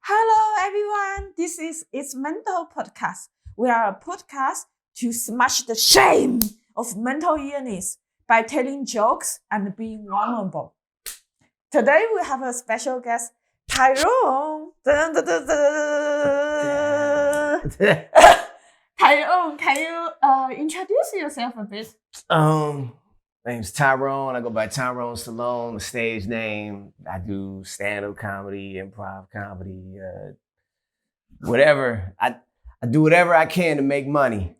Hello, everyone. This is It's Mental Podcast. We are a podcast to smash the shame of mental illness by telling jokes and being vulnerable. Today, we have a special guest, Tyrone. Dun, dun, dun, dun. Tyrone, can you introduce yourself a bit? My name's Tyrone. I go by Tyrone Stallone, the stage name. I do stand-up comedy, improv comedy, whatever. I do whatever I can to make money.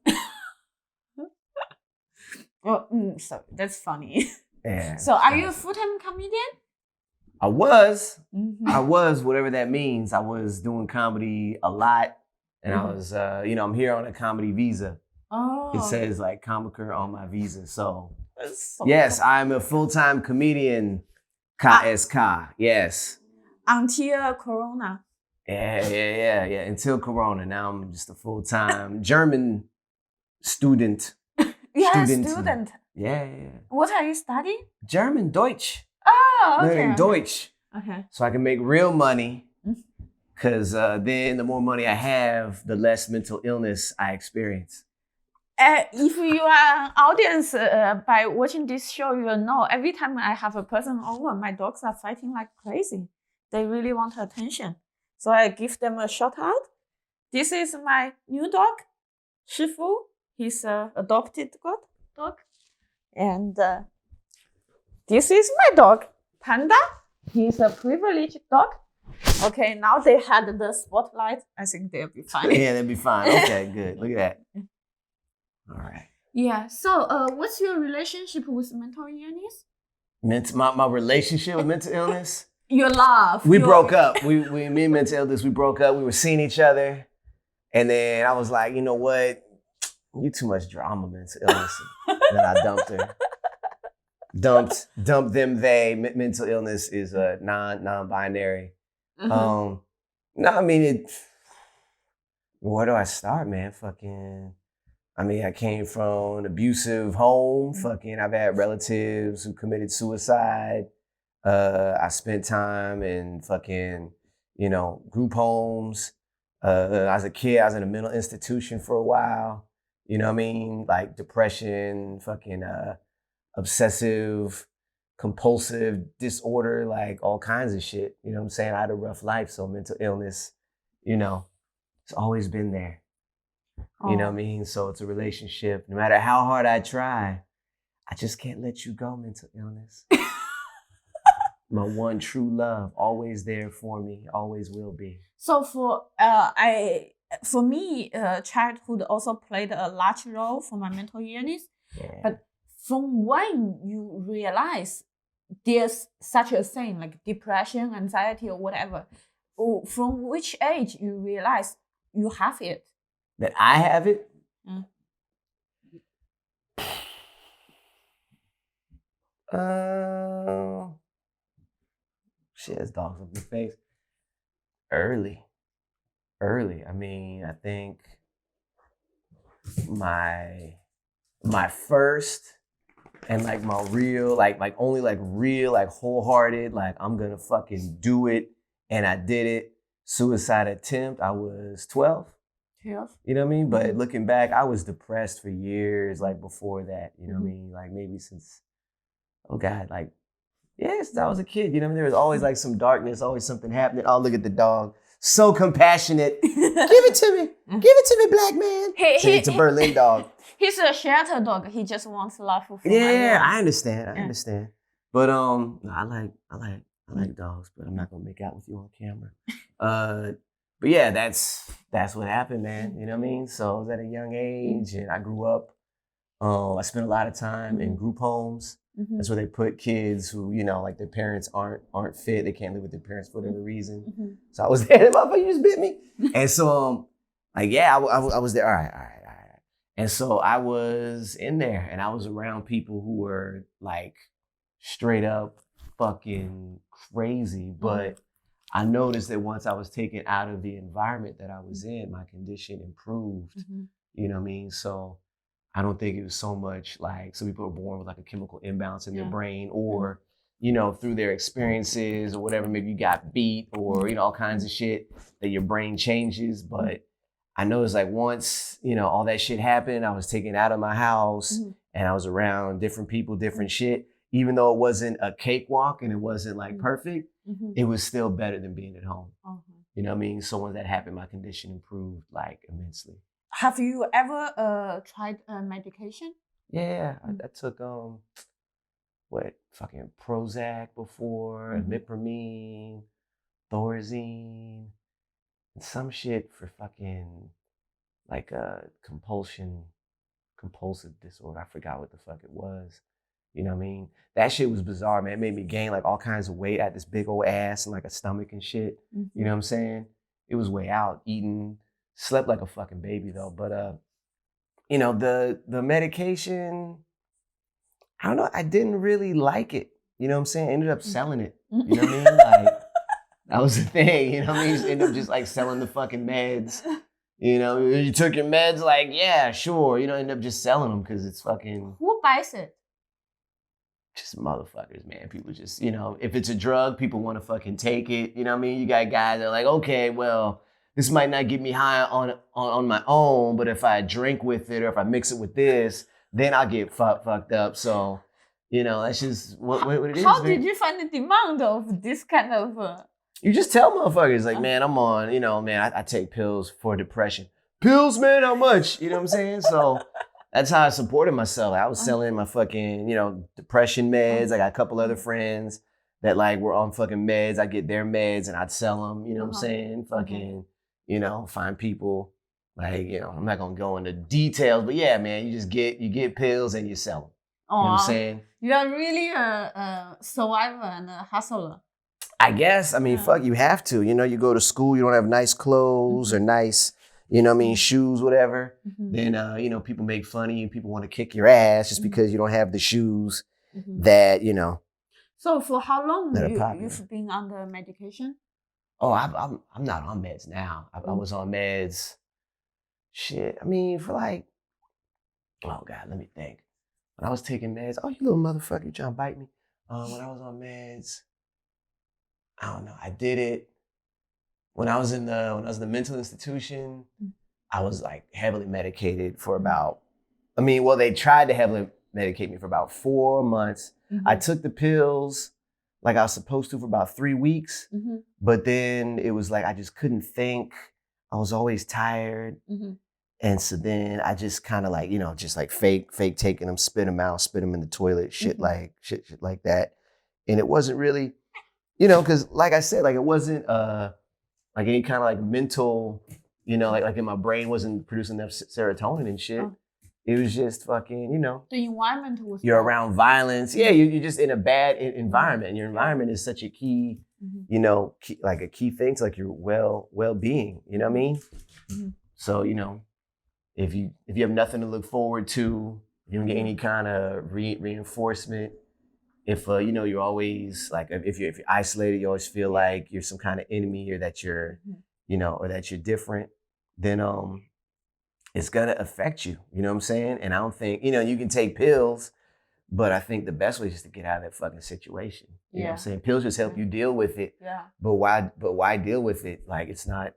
So that's funny. Yeah. So are you a full-time comedian? I was, whatever that means. I was doing comedy a lot, and I was, I'm here on a comedy visa. Oh. It says like comicer on my visa, so. So Yes, cool. I'm a full-time comedian. Yes. Until Corona. Yeah. Until Corona. Now I'm just a full-time German student. Yeah, student. Yeah. What are you studying? German, Deutsch. Oh, okay. Learning Deutsch. Okay. So I can make real money. Because then the more money I have, the less mental illness I experience. If you are an audience by watching this show, you will know every time I have a person over, my dogs are fighting like crazy. They really want attention. So I give them a shout out. This is my new dog, Shifu. He's an adopted dog. And this is my dog, Panda. He's a privileged dog. Okay, now they had the spotlight. I think they'll be fine. Yeah, they'll be fine. Okay, good. Look at that. All right. Yeah. So, what's your relationship with mental illness? My relationship with mental illness? Your love. We broke up. Me and mental illness, we broke up. We were seeing each other. And then I was like, you know what? You too much drama, mental illness. And then I dumped her. Dumped them, they. Mental illness is non-binary. No, I mean, where do I start, man? I came from an abusive home. I've had relatives who committed suicide. I spent time in group homes. As a kid, I was in a mental institution for a while. You know what I mean? Like depression, obsessive, compulsive disorder, like all kinds of shit. You know what I'm saying? I had a rough life, so mental illness, it's always been there. You know what I mean? So it's a relationship. No matter how hard I try, I just can't let you go, mental illness. My one true love, always there for me, always will be. So for me, childhood also played a large role for my mental illness. Yeah. But from when you realize there's such a thing like depression, anxiety, or whatever, from which age you realize you have it? That I have it? Shit, this dog's up in the face. Early. I mean, I think my first and like my real, only real, wholehearted, I'm gonna fucking do it, and I did it. Suicide attempt, I was 12. Yeah. You know what I mean? But looking back, I was depressed for years, before that, you know what I mean? Maybe since, since I was a kid, you know what I mean? There was always some darkness, always something happening. Oh, look at the dog. So compassionate. Give it to me. Give it to me, black man. It's a Berlin dog. He's a shelter dog. He just wants love from everyone. I understand. But I like dogs, but I'm not gonna make out with you on camera. But yeah, that's what happened, man. You know what I mean? So I was at a young age, and I grew up. I spent a lot of time in group homes. That's where they put kids who, their parents aren't fit. They can't live with their parents for whatever reason. So I was there. Motherfucker, you just bit me. And so, I was there. All right. And so I was in there, and I was around people who were straight up fucking crazy. But I noticed that once I was taken out of the environment that I was in, my condition improved. You know what I mean? So I don't think it was so much some people are born with a chemical imbalance in their brain, or you know, through their experiences or whatever, maybe you got beat or, you know, all kinds of shit that your brain changes. But I noticed like once, you know, all that shit happened, I was taken out of my house and I was around different people, different shit. Even though it wasn't a cakewalk and it wasn't like perfect, it was still better than being at home. You know what I mean? So when that happened, my condition improved like immensely. Have you ever tried medication? Yeah, I took fucking Prozac before, Imipramine, Thorazine, and some shit for fucking like a compulsive disorder. I forgot what the fuck it was. You know what I mean? That shit was bizarre, man. It made me gain like all kinds of weight. I had this big old ass and like a stomach and shit. You know what I'm saying? It was way out, eating, slept like a fucking baby though. But you know, the medication, I don't know, I didn't really like it. You know what I'm saying? I ended up selling it. You know what I mean? Like that was the thing, you know what I mean? You just end up just like selling the fucking meds. You know, you took your meds, like, yeah, sure. You know, end up just selling them because it's fucking. Who buys it? Just motherfuckers, man. People just, you know, if it's a drug, people want to fucking take it. You know what I mean? You got guys that are like, okay, well, this might not get me high on my own, but if I drink with it or if I mix it with this, then I'll get fucked up. So, you know, that's just what it is. How did you find the demand of this kind of? You just tell motherfuckers, like, man, I'm on, you know, man, I take pills for depression. Pills, man, how much? You know what I'm saying? So that's how I supported myself. I was selling my fucking, you know, depression meds. I got a couple other friends that like were on fucking meds. I get their meds and I'd sell them, you know what I'm saying? Fucking, you know, find people. Like, you know, I'm not gonna go into details, but yeah, man, you get pills and you sell them. You know what I'm saying? You are really a survivor and a hustler. I guess. I mean, fuck, you have to. You know, you go to school, you don't have nice clothes or nice, you know what I mean, shoes, whatever. Then, you know, people make fun of you. People want to kick your ass just because you don't have the shoes that, you know. So for how long you've been under medication? Oh, I'm not on meds now. I was on meds, shit, I mean, for like, oh God, let me think. When I was taking meds, oh, you little motherfucker, you trying to bite me? When I was on meds, I don't know. I did it when I was in the mental institution. I was like heavily medicated for about. I mean, well, they tried to heavily medicate me for about 4 months. I took the pills like I was supposed to for about 3 weeks, but then it was like I just couldn't think. I was always tired, and so then I just kind of like, you know, just like fake taking them, spit them out, spit them in the toilet, shit like that, and it wasn't really. You know, because like I said, like it wasn't like any kind of like mental, you know, like in my brain wasn't producing enough serotonin and shit. It was just fucking, you know. The environment was. You're around violence. Yeah, you're just in a bad environment. And your environment is such a key, you know, like a key thing to like your well-being. You know what I mean? So, you know, if you have nothing to look forward to, you don't get any kind of reinforcement. If you know, you're always like, if you're isolated, you always feel like you're some kind of enemy or that you're, you know, or that you're different, then it's gonna affect you. You know what I'm saying? And I don't think, you know, you can take pills, but I think the best way is just to get out of that fucking situation. You know what I'm saying? Pills just help you deal with it. Yeah. But why deal with it? Like it's not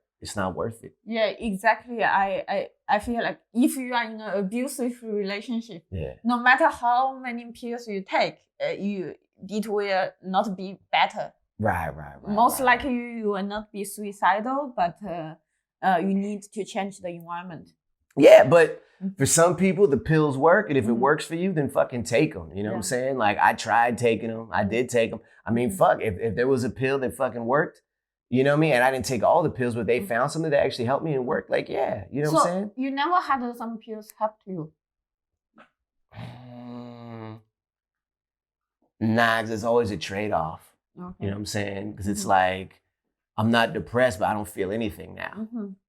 worth it. Yeah, exactly. I feel like if you are in an abusive relationship, no matter how many pills you take, it will not be better. Right. Most likely you will not be suicidal, but you need to change the environment. Yeah, but for some people the pills work, and if it works for you, then fucking take them. You know what I'm saying? Like I tried taking them. I did take them. I mean, fuck, if there was a pill that fucking worked, you know what I mean? And I didn't take all the pills, but they found something that actually helped me and worked. Like, yeah, you know what I'm saying? You never had some pills help you? Nah, because it's always a trade-off. Okay. You know what I'm saying? Because it's like, I'm not depressed, but I don't feel anything now.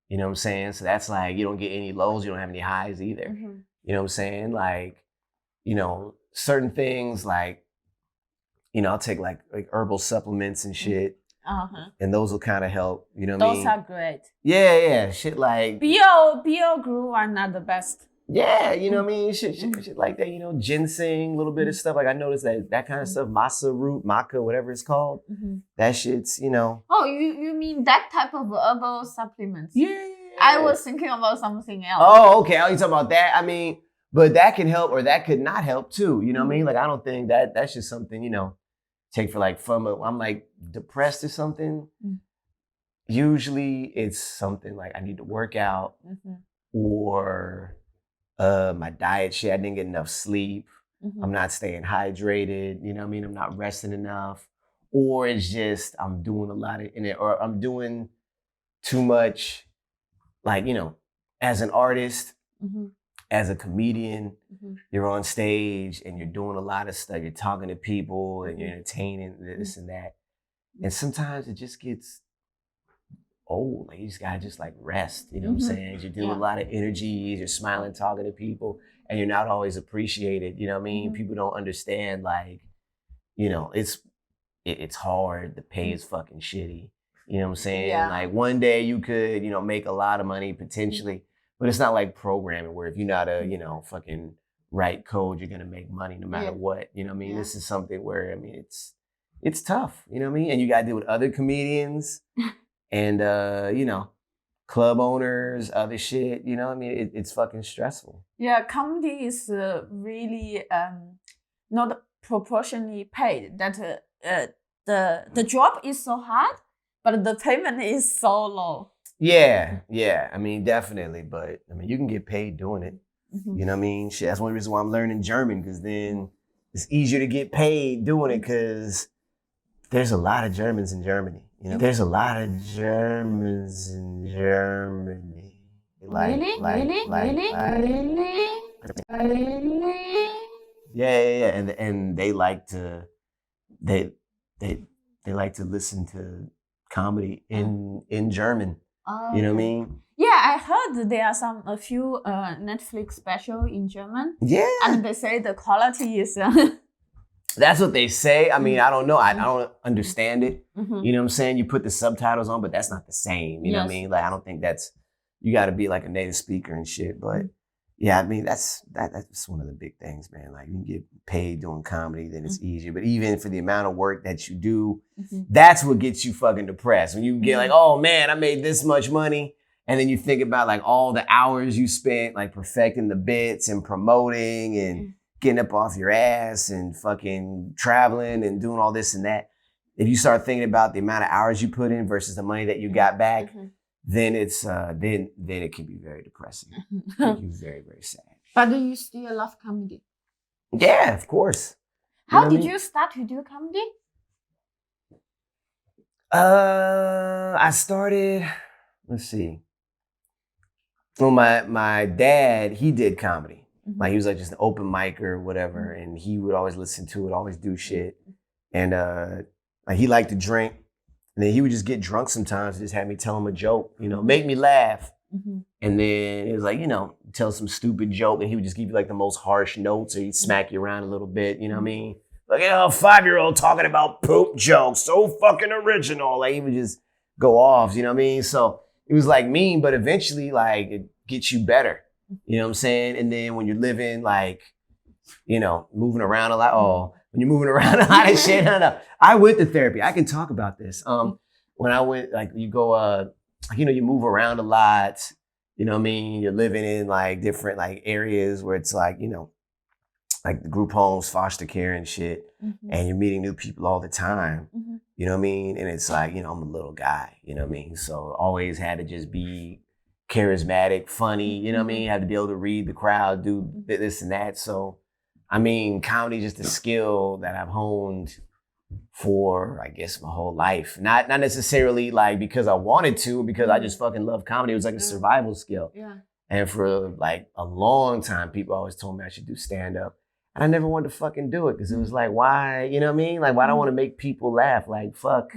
You know what I'm saying? So that's like, you don't get any lows, you don't have any highs either. You know what I'm saying? Like, you know, certain things like, you know, I'll take like herbal supplements and shit. And those will kind of help, you know what I mean? Those are great. Yeah, shit like... Bio glue are not the best. Yeah, you know what I mean? Shit like that, you know, ginseng, a little bit of stuff. Like I noticed that kind of stuff, masa root, maca, whatever it's called. That shit's, you know. Oh, you mean that type of herbal supplements? Yeah. I was thinking about something else. Oh, okay. Oh, you talking about that? I mean, but that can help or that could not help too. You know what I mean? Like I don't think that's just something, you know, take for like fun. But I'm like depressed or something. Usually it's something like I need to work out or my diet shit. I didn't get enough sleep. I'm not staying hydrated. You know what I mean? I'm not resting enough. Or it's just I'm doing a lot of in it, or I'm doing too much, like, you know, as an artist, as a comedian, you're on stage and you're doing a lot of stuff. You're talking to people and you're entertaining this and that. And sometimes it just gets old. Like you just gotta just like rest. You know what I'm saying? You're doing a lot of energy, you're smiling, talking to people, and you're not always appreciated. You know what I mean? People don't understand, like, you know, it's hard. The pay is fucking shitty. You know what I'm saying? Yeah. Like one day you could, you know, make a lot of money potentially, but it's not like programming where if you're not a, you know, fucking write code, you're gonna make money no matter what. You know what I mean? This is something where, I mean, it's tough. You know what I mean? And you gotta deal with other comedians and you know, club owners, other shit. You know what I mean? It's fucking stressful. Yeah, comedy is really not proportionally paid. That the job is so hard, but the payment is so low. Yeah. I mean, definitely. But I mean, you can get paid doing it. You know what I mean? Shit, that's one reason why I'm learning German, because then it's easier to get paid doing it, because there's a lot of Germans in Germany. You know, there's a lot of Germans in Germany. Really? Yeah. And they like to they like to listen to comedy in German. You know what I mean? Yeah, I heard there are a few Netflix special in German. Yeah. And they say the quality is That's what they say. I mean, I don't know. I don't understand it. You know what I'm saying? You put the subtitles on, but that's not the same. You know what I mean? Like, I don't think you got to be like a native speaker and shit. But yeah, I mean, that's one of the big things, man. Like, you can get paid doing comedy, then it's easier. But even for the amount of work that you do, that's what gets you fucking depressed. When you get like, oh man, I made this much money. And then you think about like all the hours you spent like perfecting the bits and promoting and getting up off your ass and fucking traveling and doing all this and that. If you start thinking about the amount of hours you put in versus the money that you got back, then it's then it can be very depressing. It can be very, very sad. But do you still love comedy? Yeah, of course. How did you start to do comedy? I started, let's see. Well, my dad, he did comedy. Like he was like just an open mic or whatever, and he would always listen to it, always do shit. And like he liked to drink, and then he would just get drunk sometimes and just have me tell him a joke, you know, make me laugh. And then it was like, you know, tell some stupid joke, and he would just give you like the most harsh notes, or he'd smack you around a little bit, you know what I mean? Like, you know, a 5-year-old talking about poop jokes, so fucking original. Like he would just go off, you know what I mean? So it was like mean, but eventually like it gets you better. You know what I'm saying? And then when you're living like, you know, moving around a lot. When you're moving around a lot of shit. No. I went to therapy. I can talk about this. When I went, like you go, you know, you move around a lot. You know what I mean? You're living in like different like areas where it's like, you know, like the group homes, foster care and shit. And you're meeting new people all the time. You know what I mean? And it's like, you know, I'm a little guy. You know what I mean? So always had to just be charismatic, funny, you know what I mean? Have to be able to read the crowd, do this and that. So, I mean, comedy is just a skill that I've honed for, I guess, my whole life. Not necessarily like because I wanted to, because I just fucking love comedy. It was like a survival skill. And for like a long time, people always told me I should do stand-up. And I never wanted to fucking do it because it was like, why, you know what I mean? Like, why do I want to make people laugh? Like, fuck.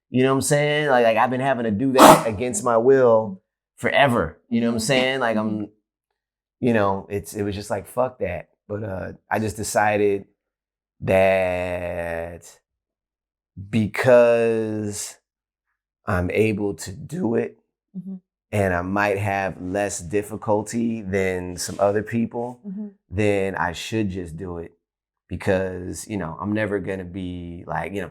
You know what I'm saying? Like I've been having to do that against my will forever. You know what I'm saying? Like I'm, you know, it was just like, fuck that. But I just decided that because I'm able to do it and I might have less difficulty than some other people, then I should just do it because, you know, I'm never gonna be like, you know,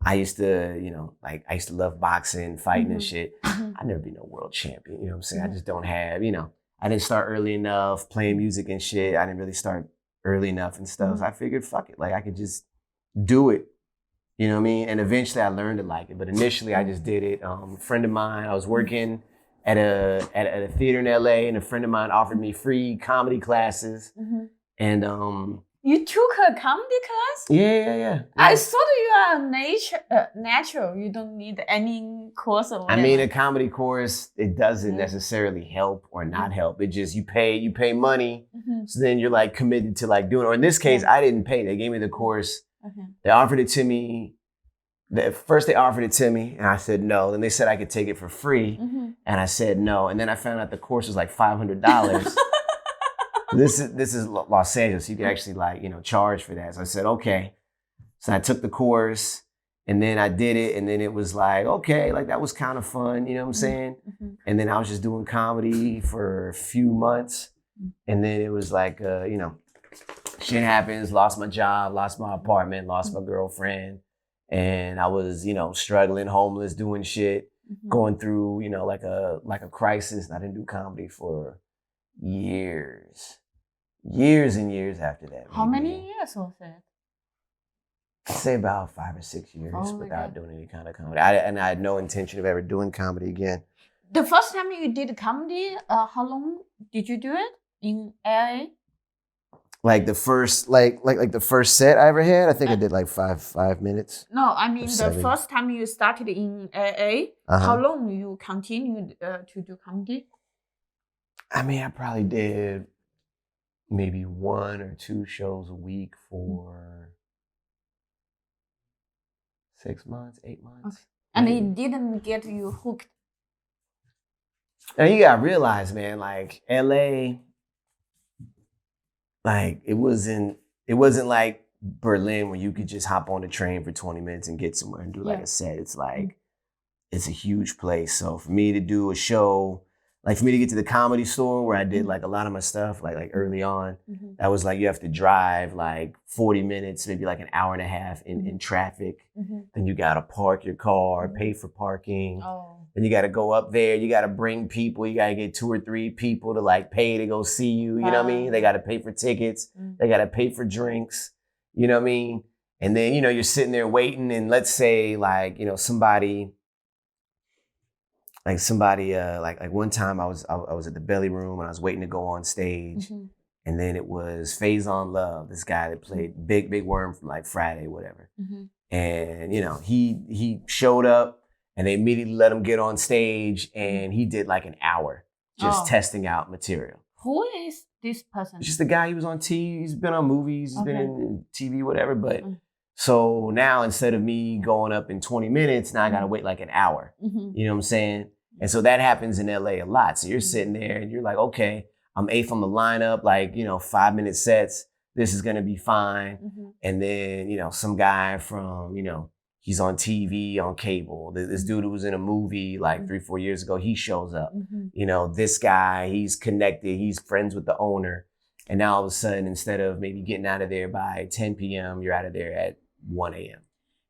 I used to, you know, like I used to love boxing, fighting and shit. I'd never be no world champion, you know what I'm saying? I just don't have, you know, I didn't start early enough playing music and shit. I didn't really start early enough and stuff. So I figured, fuck it, like I could just do it. You know what I mean? And eventually I learned to like it. But initially I just did it. A friend of mine, I was working at a theater in LA, and a friend of mine offered me free comedy classes. And you took a comedy class? Yeah. I thought you are natural. You don't need any course or whatever. I mean, a comedy course, it doesn't necessarily help or not help. It just you pay money. So then you're like committed to like doing it. Or in this case, I didn't pay. They gave me the course. They offered it to me. First they offered it to me and I said no. Then they said I could take it for free. And I said no. And then I found out the course was like $500. This is Los Angeles. You can actually like, you know, charge for that. So I said, okay. So I took the course and then I did it. And then it was like, okay, like that was kind of fun. You know what I'm saying? And then I was just doing comedy for a few months. And then it was like, you know, shit happens, lost my job, lost my apartment, lost my girlfriend. And I was, you know, struggling, homeless, doing shit, going through, you know, like a crisis. And I didn't do comedy for years and years after that. How many years was it? I'd say about 5 or 6 years without doing any kind of comedy. I had no intention of ever doing comedy again. The first time you did comedy, how long did you do it in LA? Like the first, like the first set I ever had, I think I did like five minutes. No, I mean the first time you started in LA, how long you continued to do comedy? I mean, I probably did maybe 1 or 2 shows a week for 6 months, 8 months. Okay. And it didn't get you hooked? And you gotta realize, man, like LA, like it wasn't like Berlin where you could just hop on the train for 20 minutes and get somewhere and do like a set. It's like, it's a huge place. So for me to do a show, like for me to get to the Comedy Store where I did like a lot of my stuff, like early on, that was like you have to drive like 40 minutes, maybe like an hour and a half in traffic. Then you gotta park your car, pay for parking. Then you gotta go up there, you gotta bring people, you gotta get 2 or 3 people to like pay to go see you, you know what I mean? They gotta pay for tickets, they gotta pay for drinks, you know what I mean? And then, you know, you're sitting there waiting and let's say like, you know, somebody, like one time I was at the Belly Room and I was waiting to go on stage, and then it was Faison Love, this guy that played Big Worm from like Friday, whatever. And you know, he showed up and they immediately let him get on stage and he did like an hour just testing out material. Who is this person? It's just a guy. He was on TV. He's been on movies. He's been in TV, whatever. But so now instead of me going up in 20 minutes, now I got to wait like an hour. You know what I'm saying? And so that happens in LA a lot. So you're sitting there and you're like, okay, I'm 8th on the lineup, like, you know, 5-minute sets. This is going to be fine. And then, you know, some guy from, you know, he's on TV, on cable. This dude who was in a movie like 3-4 years ago, he shows up. You know, this guy, he's connected. He's friends with the owner. And now all of a sudden, instead of maybe getting out of there by 10 p.m., you're out of there at 1 a.m.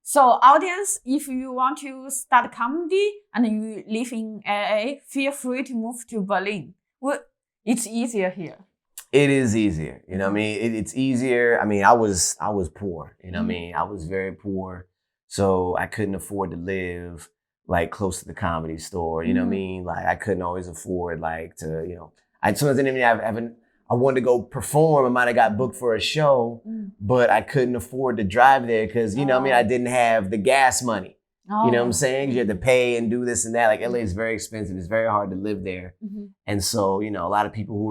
So audience, if you want to start comedy and you live in LA, feel free to move to Berlin. Well, it's easier here. It is easier. You know what I mean? It's easier. I mean, I was poor. You know what I mean? I was very poor. So I couldn't afford to live like close to the Comedy Store. You know what I mean? Like I couldn't always afford like to, you know, I sometimes didn't even I wanted to go perform. I might have got booked for a show, but I couldn't afford to drive there because, you know what I mean? I didn't have the gas money. You know what I'm saying? You had to pay and do this and that. Like LA is very expensive. It's very hard to live there. And so, you know, a lot of people who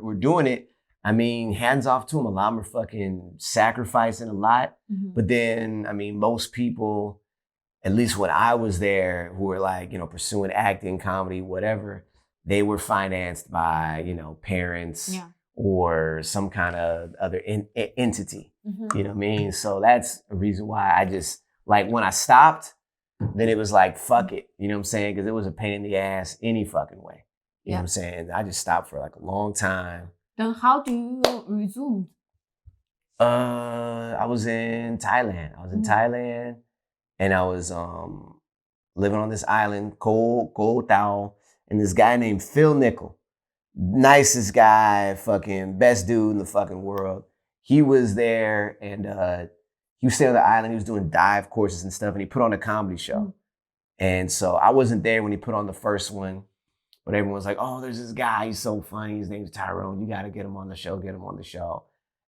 were doing it, I mean, hands off to them. A lot of them are fucking sacrificing a lot. But then, I mean, most people, at least when I was there, who were like, you know, pursuing acting, comedy, whatever, they were financed by, you know, parents or some kind of other entity. You know what I mean? So that's a reason why I just, like when I stopped, then it was like, fuck it. You know what I'm saying? Because it was a pain in the ass any fucking way. You know what I'm saying? I just stopped for like a long time. Then how do you resume? I was in Thailand. Thailand, and I was living on this island, Koh Tao, and this guy named Phil Nickel, nicest guy, fucking best dude in the fucking world. He was there, and he was staying on the island. He was doing dive courses and stuff, and he put on a comedy show. And so I wasn't there when he put on the first one, but everyone was like, "Oh, there's this guy. He's so funny. His name's Tyrone. You got to get him on the show. Get him on the show."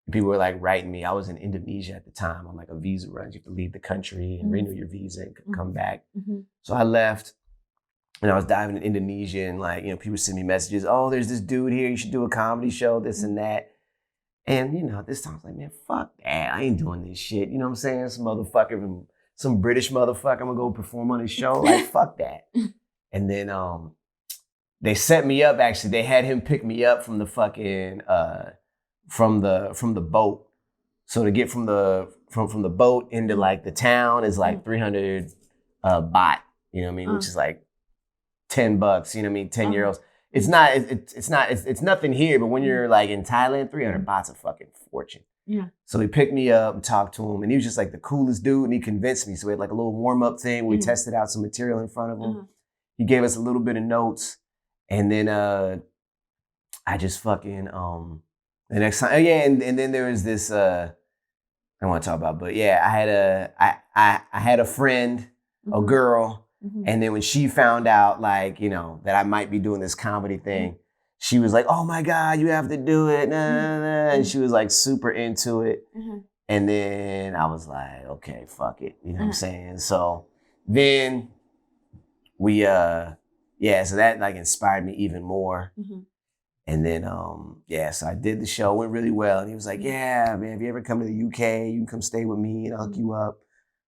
And people were like writing me. I was in Indonesia at the time on like a visa run. You have to leave the country and renew your visa and come back. So I left, and I was diving in Indonesia, and like, you know, people send me messages. "Oh, there's this dude here. You should do a comedy show, this and that." And, you know, this time I was like, man, fuck that. I ain't doing this shit. You know what I'm saying? Some British motherfucker, I'm gonna go perform on his show. Like, fuck that. And then they set me up, actually. They had him pick me up from the fucking, from the boat. So to get from the boat into like the town is like 300 baht, you know what I mean? Which is like $10, you know what I mean? 10 euros. It's nothing here, but when you're like in Thailand, 300 baht's a fucking fortune. Yeah. So he picked me up and talked to him, and he was just like the coolest dude, and he convinced me. So we had like a little warm-up thing where we tested out some material in front of him. He gave us a little bit of notes, and then I just fucking the next time, and then there was this I don't want to talk about, but yeah, I had a friend, a girl. And then when she found out, like, you know, that I might be doing this comedy thing, she was like, "Oh my God, you have to do it." And she was like super into it. And then I was like, okay, fuck it. You know what I'm saying? So then we, so that like inspired me even more. And then, so I did the show, went really well. And he was like, "Yeah, man, if you ever come to the UK, you can come stay with me and I'll hook you up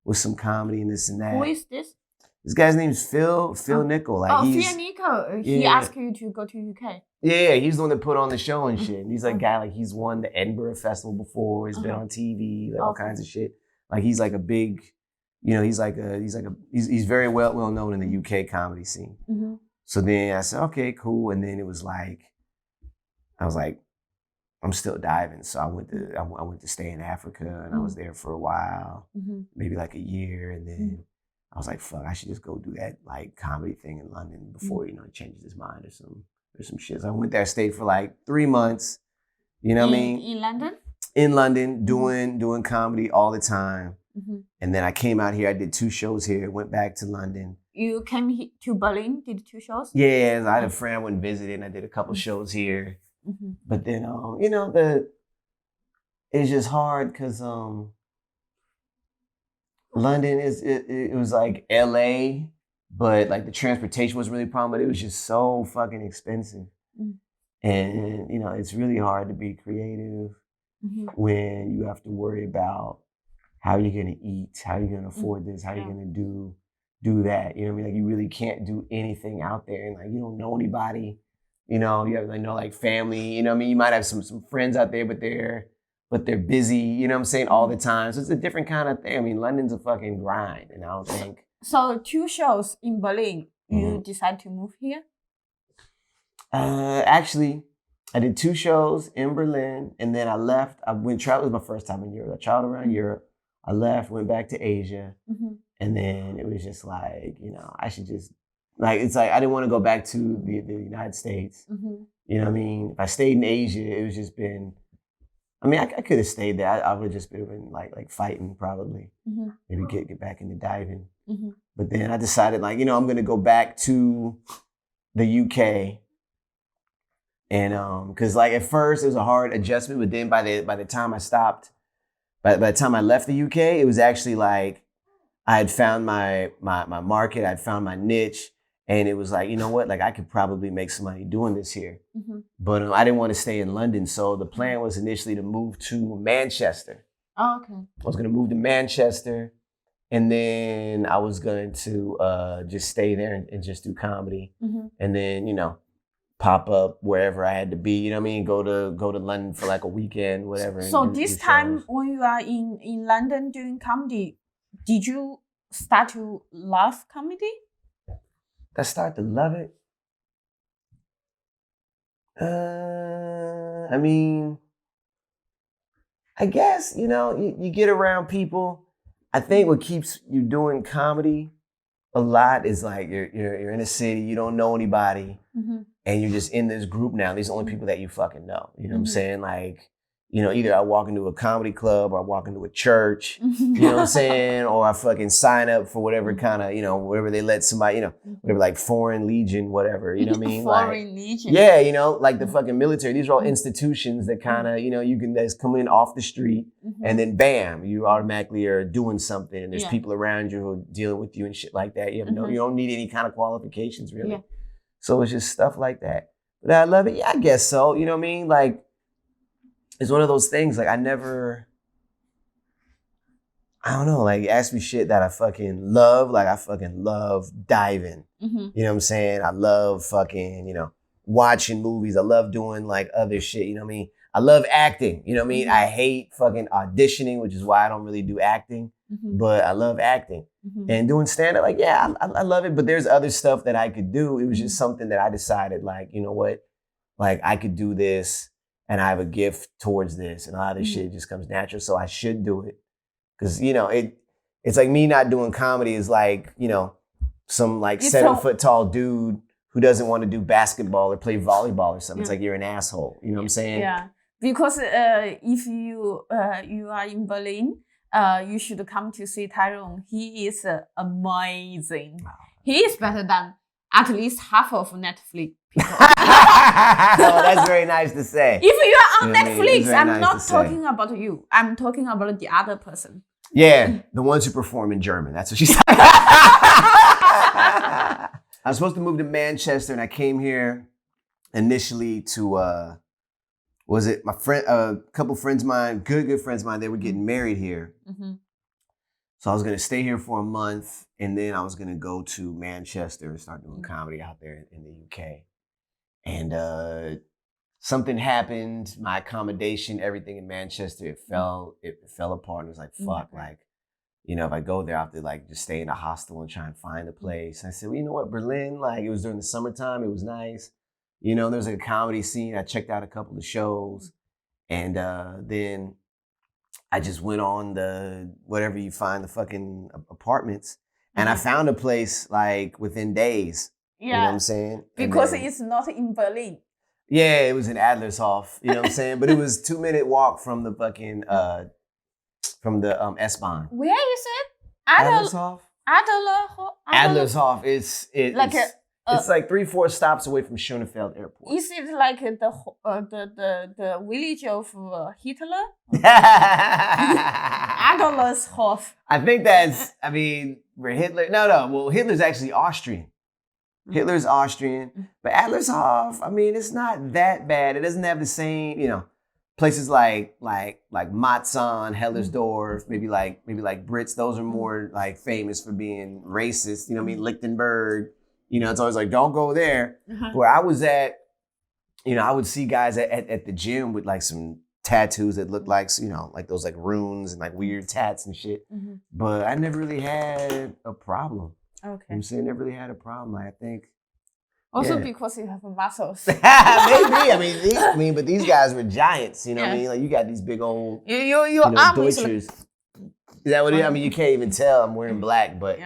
with some comedy and this and that." Who is this? This guy's name's Phil Nickel. Like Phil Nickel. He asked you to go to UK. Yeah, he's the one that put on the show and shit. And he's like a guy, like he's won the Edinburgh Festival before. He's been on TV, like all kinds of shit. Like he's like a big, you know, he's very well known in the UK comedy scene. So then I said, okay, cool. And then it was like, I was like, I'm still diving. So I went to stay in Africa, and I was there for a while, maybe like a year. And then I was like, fuck, I should just go do that like comedy thing in London before, you know, he changes his mind or some shit. So I went there, stayed for like 3 months. You know what I mean? In London? In London, doing comedy all the time. And then I came out here, I did 2 shows here, went back to London. You came to Berlin, did 2 shows? Yeah, I had a friend I went and visited, and I did a couple shows here. But then, you know, it's just hard because London it was like LA, but like the transportation wasn't really a problem, but it was just so fucking expensive. And, you know, it's really hard to be creative when you have to worry about how you're going to eat, how you're going to afford this, how you're going to do that. You know what I mean? Like you really can't do anything out there, and like you don't know anybody. You know, you have like no like family. You know what I mean? You might have some friends out there, but they're busy. You know what I'm saying? All the time. So it's a different kind of thing. I mean, London's a fucking grind, and I don't think. So 2 shows in Berlin. You decide to move here? Actually, I did 2 shows in Berlin, and then I left. I went travel. It was my first time in Europe. I traveled around Europe. I left, went back to Asia, and then it was just like, you know, I should just. Like, it's like, I didn't want to go back to the United States. You know what I mean? If I stayed in Asia, it was just been, I mean, I could have stayed there. I would have just been like fighting probably. Maybe get back into diving. But then I decided like, you know, I'm going to go back to the UK. And, cause like at first it was a hard adjustment, but then by the time I stopped, by the time I left the UK, it was actually like, I had found my market. I'd found my niche. And it was like, you know what? Like I could probably make some money doing this here. But I didn't want to stay in London. So the plan was initially to move to Manchester. Oh, okay. I was going to move to Manchester. And then I was going to just stay there and just do comedy. And then, you know, pop up wherever I had to be. You know what I mean? Go to London for like a weekend, whatever. So this time when you are in London doing comedy, did you start to love comedy? That start to love it. I mean, I guess, you get around people. I think what keeps you doing comedy a lot is like you're in a city, you don't know anybody, and you're just in this group now. These are the only people that you fucking know. You know what I'm saying? Like, either I walk into a comedy club or I walk into a church, you know what I'm saying? Or I fucking sign up for whatever kind of, whatever they let somebody, whatever, like Foreign Legion, whatever, you know what I mean? Foreign Legion. Yeah, like the fucking military. These are all institutions that kind of, you can just come in off the street and then bam, you automatically are doing something and there's people around you who are dealing with you and shit like that. You don't need any kind of qualifications really. Yeah. So it's just stuff like that. But I love it. Yeah, I guess so. You know what I mean? Like, it's one of those things, like I don't know, like ask me shit that I fucking love. Like I fucking love diving. You know what I'm saying? I love fucking, watching movies. I love doing like other shit, you know what I mean? I love acting, you know what I mean? I hate fucking auditioning, which is why I don't really do acting, but I love acting. And doing stand-up, like, yeah, I love it, but there's other stuff that I could do. It was just something that I decided, like, you know what? Like I could do this. And I have a gift towards this, and a lot of this shit just comes natural, so I should do it. Because, it's like me not doing comedy is like, some like 7-foot tall dude who doesn't want to do basketball or play volleyball or something. It's like you're an asshole. You know what I'm saying? Yeah. Because if you are in Berlin, you should come to see Tyrone. He is amazing. Wow. He is better than at least half of Netflix people. Well, that's very nice to say. If you are on Netflix, I'm not talking about you. I'm talking about the other person. Yeah, the ones who perform in German. That's what she said. I was supposed to move to Manchester, and I came here initially to, my friend, a couple friends of mine, good friends of mine, they were getting married here. So I was going to stay here for a month, and then I was going to go to Manchester and start doing comedy out there in the UK. And something happened, my accommodation, everything in Manchester, it fell apart. And it was like, fuck, like, if I go there, I have to like just stay in a hostel and try and find a place. And I said, well, you know what, Berlin, like it was during the summertime, it was nice. There's a comedy scene. I checked out a couple of shows, and then I just went on the whatever you find the fucking apartments, and I found a place like within days. Yeah. You know what I'm saying? Because it's not in Berlin. Yeah, it was in Adlershof. You know what I'm saying? But it was 2-minute walk from the fucking from the S-Bahn. Where is it? Adlershof. Adlershof. It's like 3-4 stops away from Schönefeld Airport. Is it like the village of Hitler? Adlershof. I think where Hitler. No. Well, Hitler's actually Austrian. Hitler's Austrian, but Adlershof, it's not that bad. It doesn't have the same, places like Matzahn, Hellersdorf, maybe like Brits. Those are more like famous for being racist. You know what I mean? Lichtenberg. It's always like, don't go there. Where I was at, I would see guys at the gym with like some tattoos that looked like, like those like runes and like weird tats and shit. But I never really had a problem. Okay. I'm saying never really had a problem. I think. Also because you have muscles. Maybe. But these guys were giants. You know what I mean? Like you got these big old your arm Deutschers. Is that what it is? You can't even tell I'm wearing black, but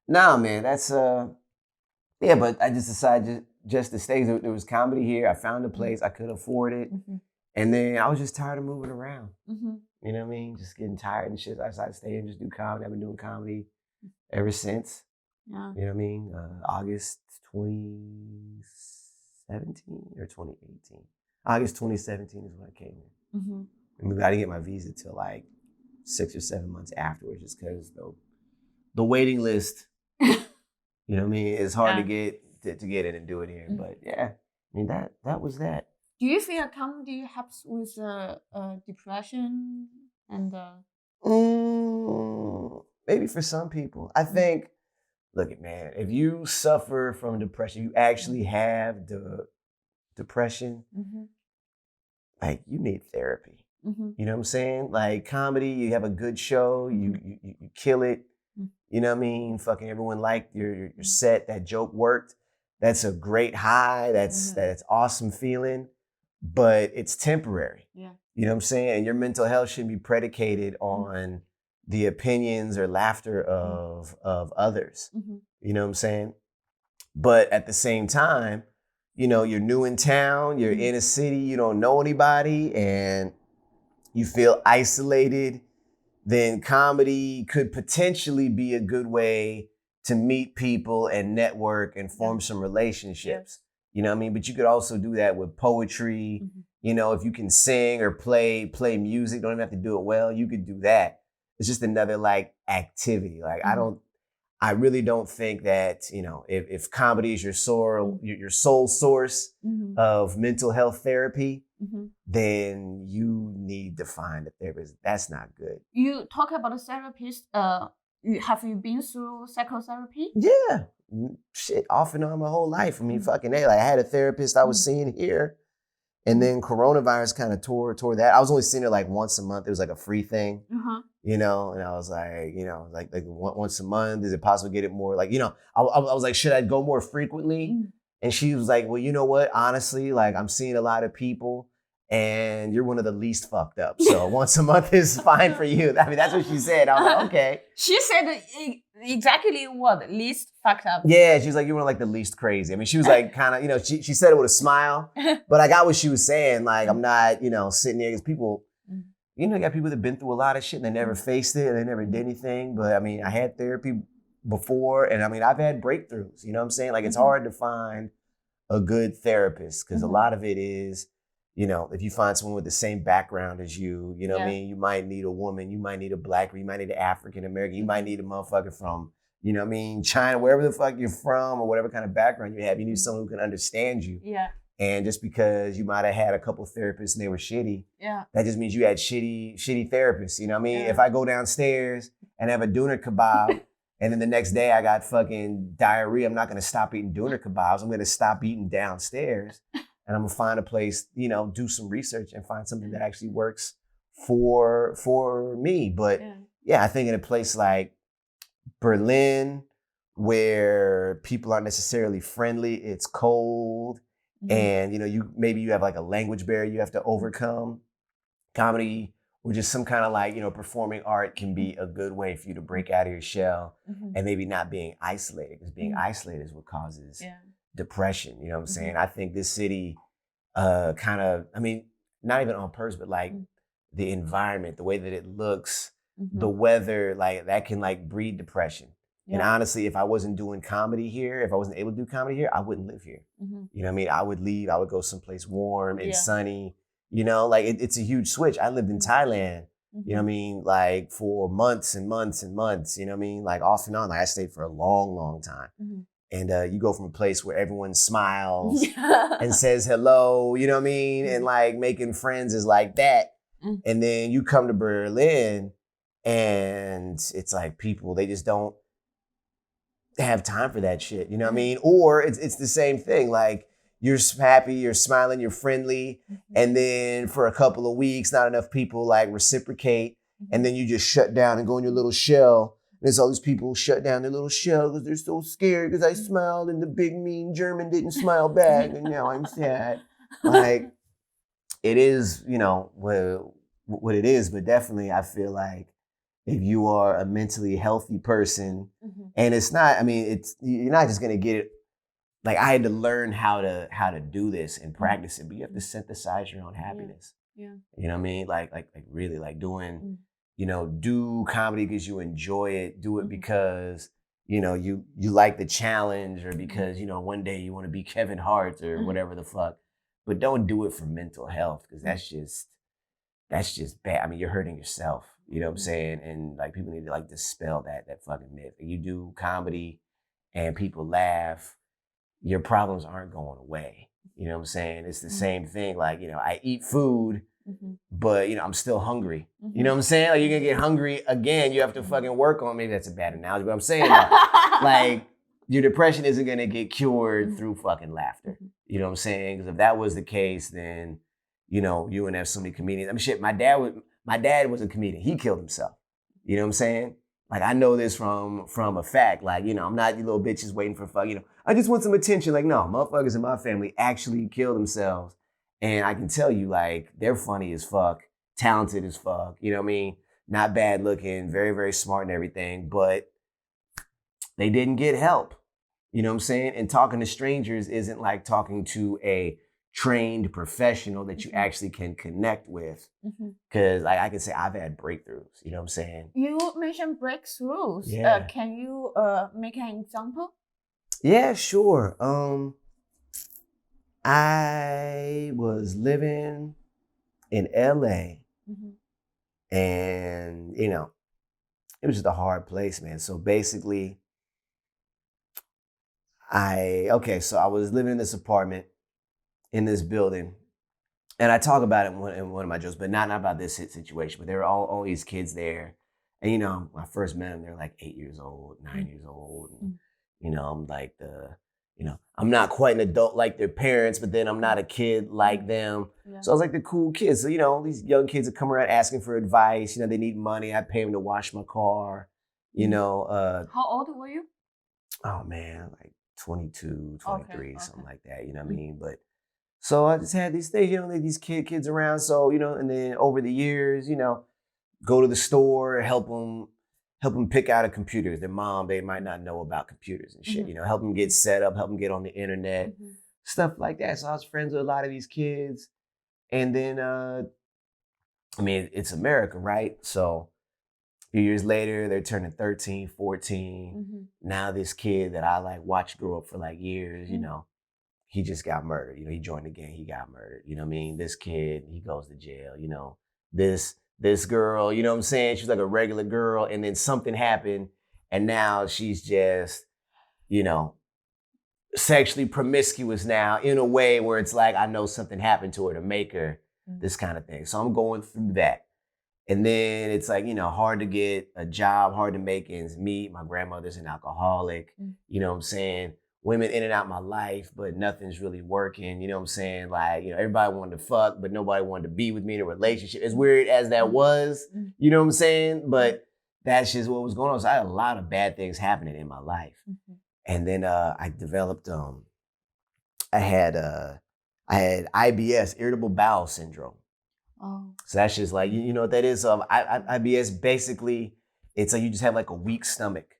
no, man, that's but I just decided just to stay. There was comedy here. I found a place. I could afford it. And then I was just tired of moving around. You know what I mean? Just getting tired and shit. I decided to stay and just do comedy. I've been doing comedy ever since. Yeah. You know what I mean? August 2017 or 2018. August 2017 is when I came here. I didn't get my visa till like 6 or 7 months afterwards, just because the waiting list, you know what I mean? It's hard to get in and do it here. But yeah, that was that. Do you feel comedy helps with depression and? Maybe for some people. I think. Look, man, if you suffer from depression, you actually have the depression, like you need therapy. You know what I'm saying? Like comedy, you have a good show, you kill it, You know what I mean? Fucking everyone liked your set. That joke worked. That's a great high. That's awesome feeling, but it's temporary. Yeah. You know what I'm saying? And your mental health shouldn't be predicated on the opinions or laughter of others. You know what I'm saying? But at the same time, you know, you're new in town, you're in a city, you don't know anybody, and you feel isolated, then comedy could potentially be a good way to meet people and network and form some relationships. You know what I mean? But you could also do that with poetry. You know, if you can sing or play music, don't even have to do it well, you could do that. It's just another like activity. Like I really don't think that, you know, if comedy is your sole source of mental health therapy, then you need to find a therapist. That's not good. You talk about a therapist. Have you been through psychotherapy? Yeah. Shit, off and on my whole life. I mean, fucking A. Like I had a therapist I was seeing here. And then coronavirus kind of tore that. I was only seeing her like once a month. It was like a free thing, you know? And I was like, you know, like once a month, is it possible to get it more? Like, you know, I was like, should I go more frequently? And she was like, well, you know what? Honestly, like I'm seeing a lot of people and you're one of the least fucked up. So once a month is fine for you. I mean, that's what she said. I was like, okay. She said exactly what? Least fucked up. Yeah, she was like, you're one of like the least crazy. I mean, she was like kind of, you know, she said it with a smile, but I got what she was saying. Like, I'm not, you know, sitting there because people, you know, you got people that have been through a lot of shit and they never faced it and they never did anything. But I mean, I had therapy before and I mean, I've had breakthroughs, you know what I'm saying? Like, it's hard to find a good therapist because a lot of it is, you know, if you find someone with the same background as you, you know what I mean? You might need a woman, you might need a black, you might need an African American, you might need a motherfucker from, you know what I mean, China, wherever the fuck you're from or whatever kind of background you have, you need someone who can understand you. Yeah. And just because you might have had a couple therapists and they were shitty, that just means you had shitty therapists. You know what I mean? If I go downstairs and have a doner kebab and then the next day I got fucking diarrhea, I'm not going to stop eating doner kebabs. I'm going to stop eating downstairs. And I'm gonna find a place, you know, do some research and find something that actually works for me. But I think in a place like Berlin, where people aren't necessarily friendly, it's cold, and you know, you have like a language barrier you have to overcome. Comedy or just some kind of like, you know, performing art can be a good way for you to break out of your shell and maybe not being isolated, because being isolated is what causes depression. You know what I'm saying? I think this city kind of, I mean, not even on purpose, but like the environment, the way that it looks, the weather, like that can like breed depression. And honestly, if I wasn't doing comedy here, if I wasn't able to do comedy here, I wouldn't live here. You know what I mean? I would leave, I would go someplace warm and sunny, you know, like it's a huge switch. I lived in Thailand, you know what I mean? Like for months and months and months, you know what I mean? Like off and on, like I stayed for a long, long time. And you go from a place where everyone smiles and says hello, you know what I mean? And like making friends is like that. And then you come to Berlin and it's like people, they just don't have time for that shit, you know what I mean? Or it's the same thing. Like you're happy, you're smiling, you're friendly. And then for a couple of weeks, not enough people like reciprocate. And then you just shut down and go in your little shell. There's all these people shut down their little shell because they're so scared because I smiled and the big mean German didn't smile back and now I'm sad. Like it is, you know, what it is, but definitely I feel like if you are a mentally healthy person and it's not, I mean, you're not just gonna get it. Like I had to learn how to do this and practice it, but you have to synthesize your own happiness. You know what I mean? Like really like doing. You know, do comedy because you enjoy it. Do it because, you know, you like the challenge or because, you know, one day you want to be Kevin Hart or whatever the fuck. But don't do it for mental health because that's just bad. I mean, you're hurting yourself. You know what I'm saying? And like people need to like dispel that fucking myth. If you do comedy and people laugh, your problems aren't going away. You know what I'm saying? It's the same thing. Like, you know, I eat food. But, you know, I'm still hungry. You know what I'm saying? Like, you're going to get hungry again. You have to fucking work on, maybe that's a bad analogy, but I'm saying that, like, your depression isn't going to get cured through fucking laughter. You know what I'm saying? Because if that was the case, then, you know, you wouldn't have so many comedians. I mean, shit, my dad was a comedian. He killed himself. You know what I'm saying? like I know this from a fact. Like, you know, I'm not you little bitches waiting for fuck, you know. I just want some attention. Like, no, motherfuckers in my family actually kill themselves. And I can tell you, like, they're funny as fuck, talented as fuck, you know what I mean? Not bad looking, very, very smart and everything, but they didn't get help. You know what I'm saying? And talking to strangers isn't like talking to a trained professional that you actually can connect with. Because like I can say I've had breakthroughs, you know what I'm saying? You mentioned breakthroughs. Yeah. Can you make an example? Yeah, sure. I was living in LA and, you know, it was just a hard place, man. So basically, so I was living in this apartment in this building, and I talk about it in one of my jokes, but not about this situation. But there were all these kids there, and you know, when I first met them, they're like 8 years old, 9 years old, and you know, I'm like I'm not quite an adult like their parents, but then I'm not a kid like them. Yeah. So I was like the cool kids. So you know, these young kids that come around asking for advice. You know, they need money. I pay them to wash my car. You know. How old were you? Oh man, like 22, 23, something like that. You know what I mean? But so I just had these things, you know, these kids around. So, you know, and then over the years, you know, go to the store, help them pick out a computer. Their mom, they might not know about computers and shit, you know, help them get set up, help them get on the internet, stuff like that. So I was friends with a lot of these kids. And then, I mean, it's America, right? So a few years later, they're turning 13, 14. Now this kid that I like watched grow up for like years, you know, he just got murdered. You know, he joined the gang, he got murdered. You know what I mean? This kid, he goes to jail. You know, this girl, you know what I'm saying? She's like a regular girl, and then something happened, and now she's just, you know, sexually promiscuous now in a way where it's like, I know something happened to her to make her this kind of thing. So I'm going through that. And then it's like, you know, hard to get a job, hard to make ends meet. My grandmother's an alcoholic, you know what I'm saying? Women in and out my life, but nothing's really working. You know what I'm saying? Like, you know, everybody wanted to fuck, but nobody wanted to be with me in a relationship. As weird as that was, you know what I'm saying? But that's just what was going on. So I had a lot of bad things happening in my life. And then I developed, I had IBS, irritable bowel syndrome. Oh. So that's just like, you know what that is? IBS, basically, it's like you just have like a weak stomach.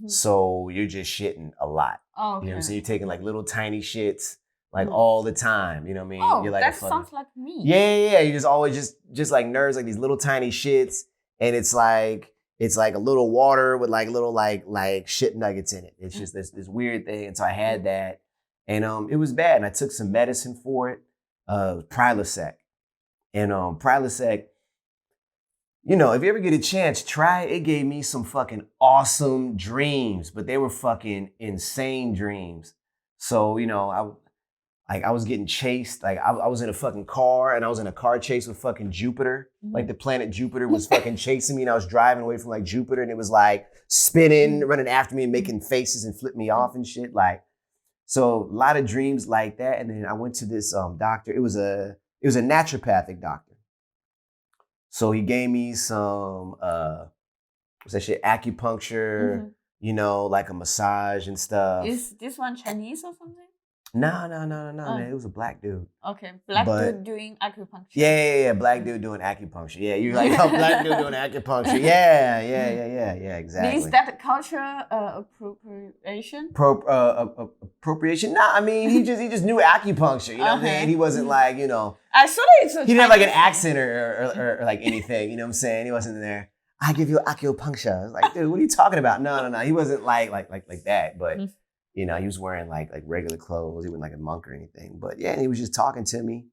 So you're just shitting a lot. Oh, okay. You know what I'm saying? You're taking like little tiny shits like all the time. You know what I mean? Oh, you're like that sounds like me. Yeah. You just always just like nerves, like these little tiny shits. And it's like a little water with like little like shit nuggets in it. It's just this weird thing. And so I had that. And it was bad. And I took some medicine for it, Prilosec. And Prilosec, you know, if you ever get a chance, try it. It gave me some fucking awesome dreams, but they were fucking insane dreams. So, you know, I was getting chased. Like I was in a fucking car and I was in a car chase with fucking Jupiter. Like the planet Jupiter was fucking chasing me and I was driving away from like Jupiter and it was like spinning, running after me and making faces and flipping me off and shit. Like, so a lot of dreams like that. And then I went to this doctor. It was a naturopathic doctor. So he gave me some, what's that shit, acupuncture, you know, like a massage and stuff. Is this one Chinese or something? No, man. It was a black dude. Okay, dude doing acupuncture. Yeah, black dude doing acupuncture. Yeah, you're like, oh, black dude doing acupuncture. Yeah, exactly. Is that cultural appropriation? Appropriation? Nah, I mean, he just knew acupuncture. You know what I'm saying? He wasn't like, you know. I saw it. He didn't have like an accent or like anything. You know what I'm saying? He wasn't there. I give you acupuncture. I was like, dude, what are you talking about? No. He wasn't like that, but. You know, he was wearing like regular clothes. He wasn't like a monk or anything. But yeah, and he was just talking to me.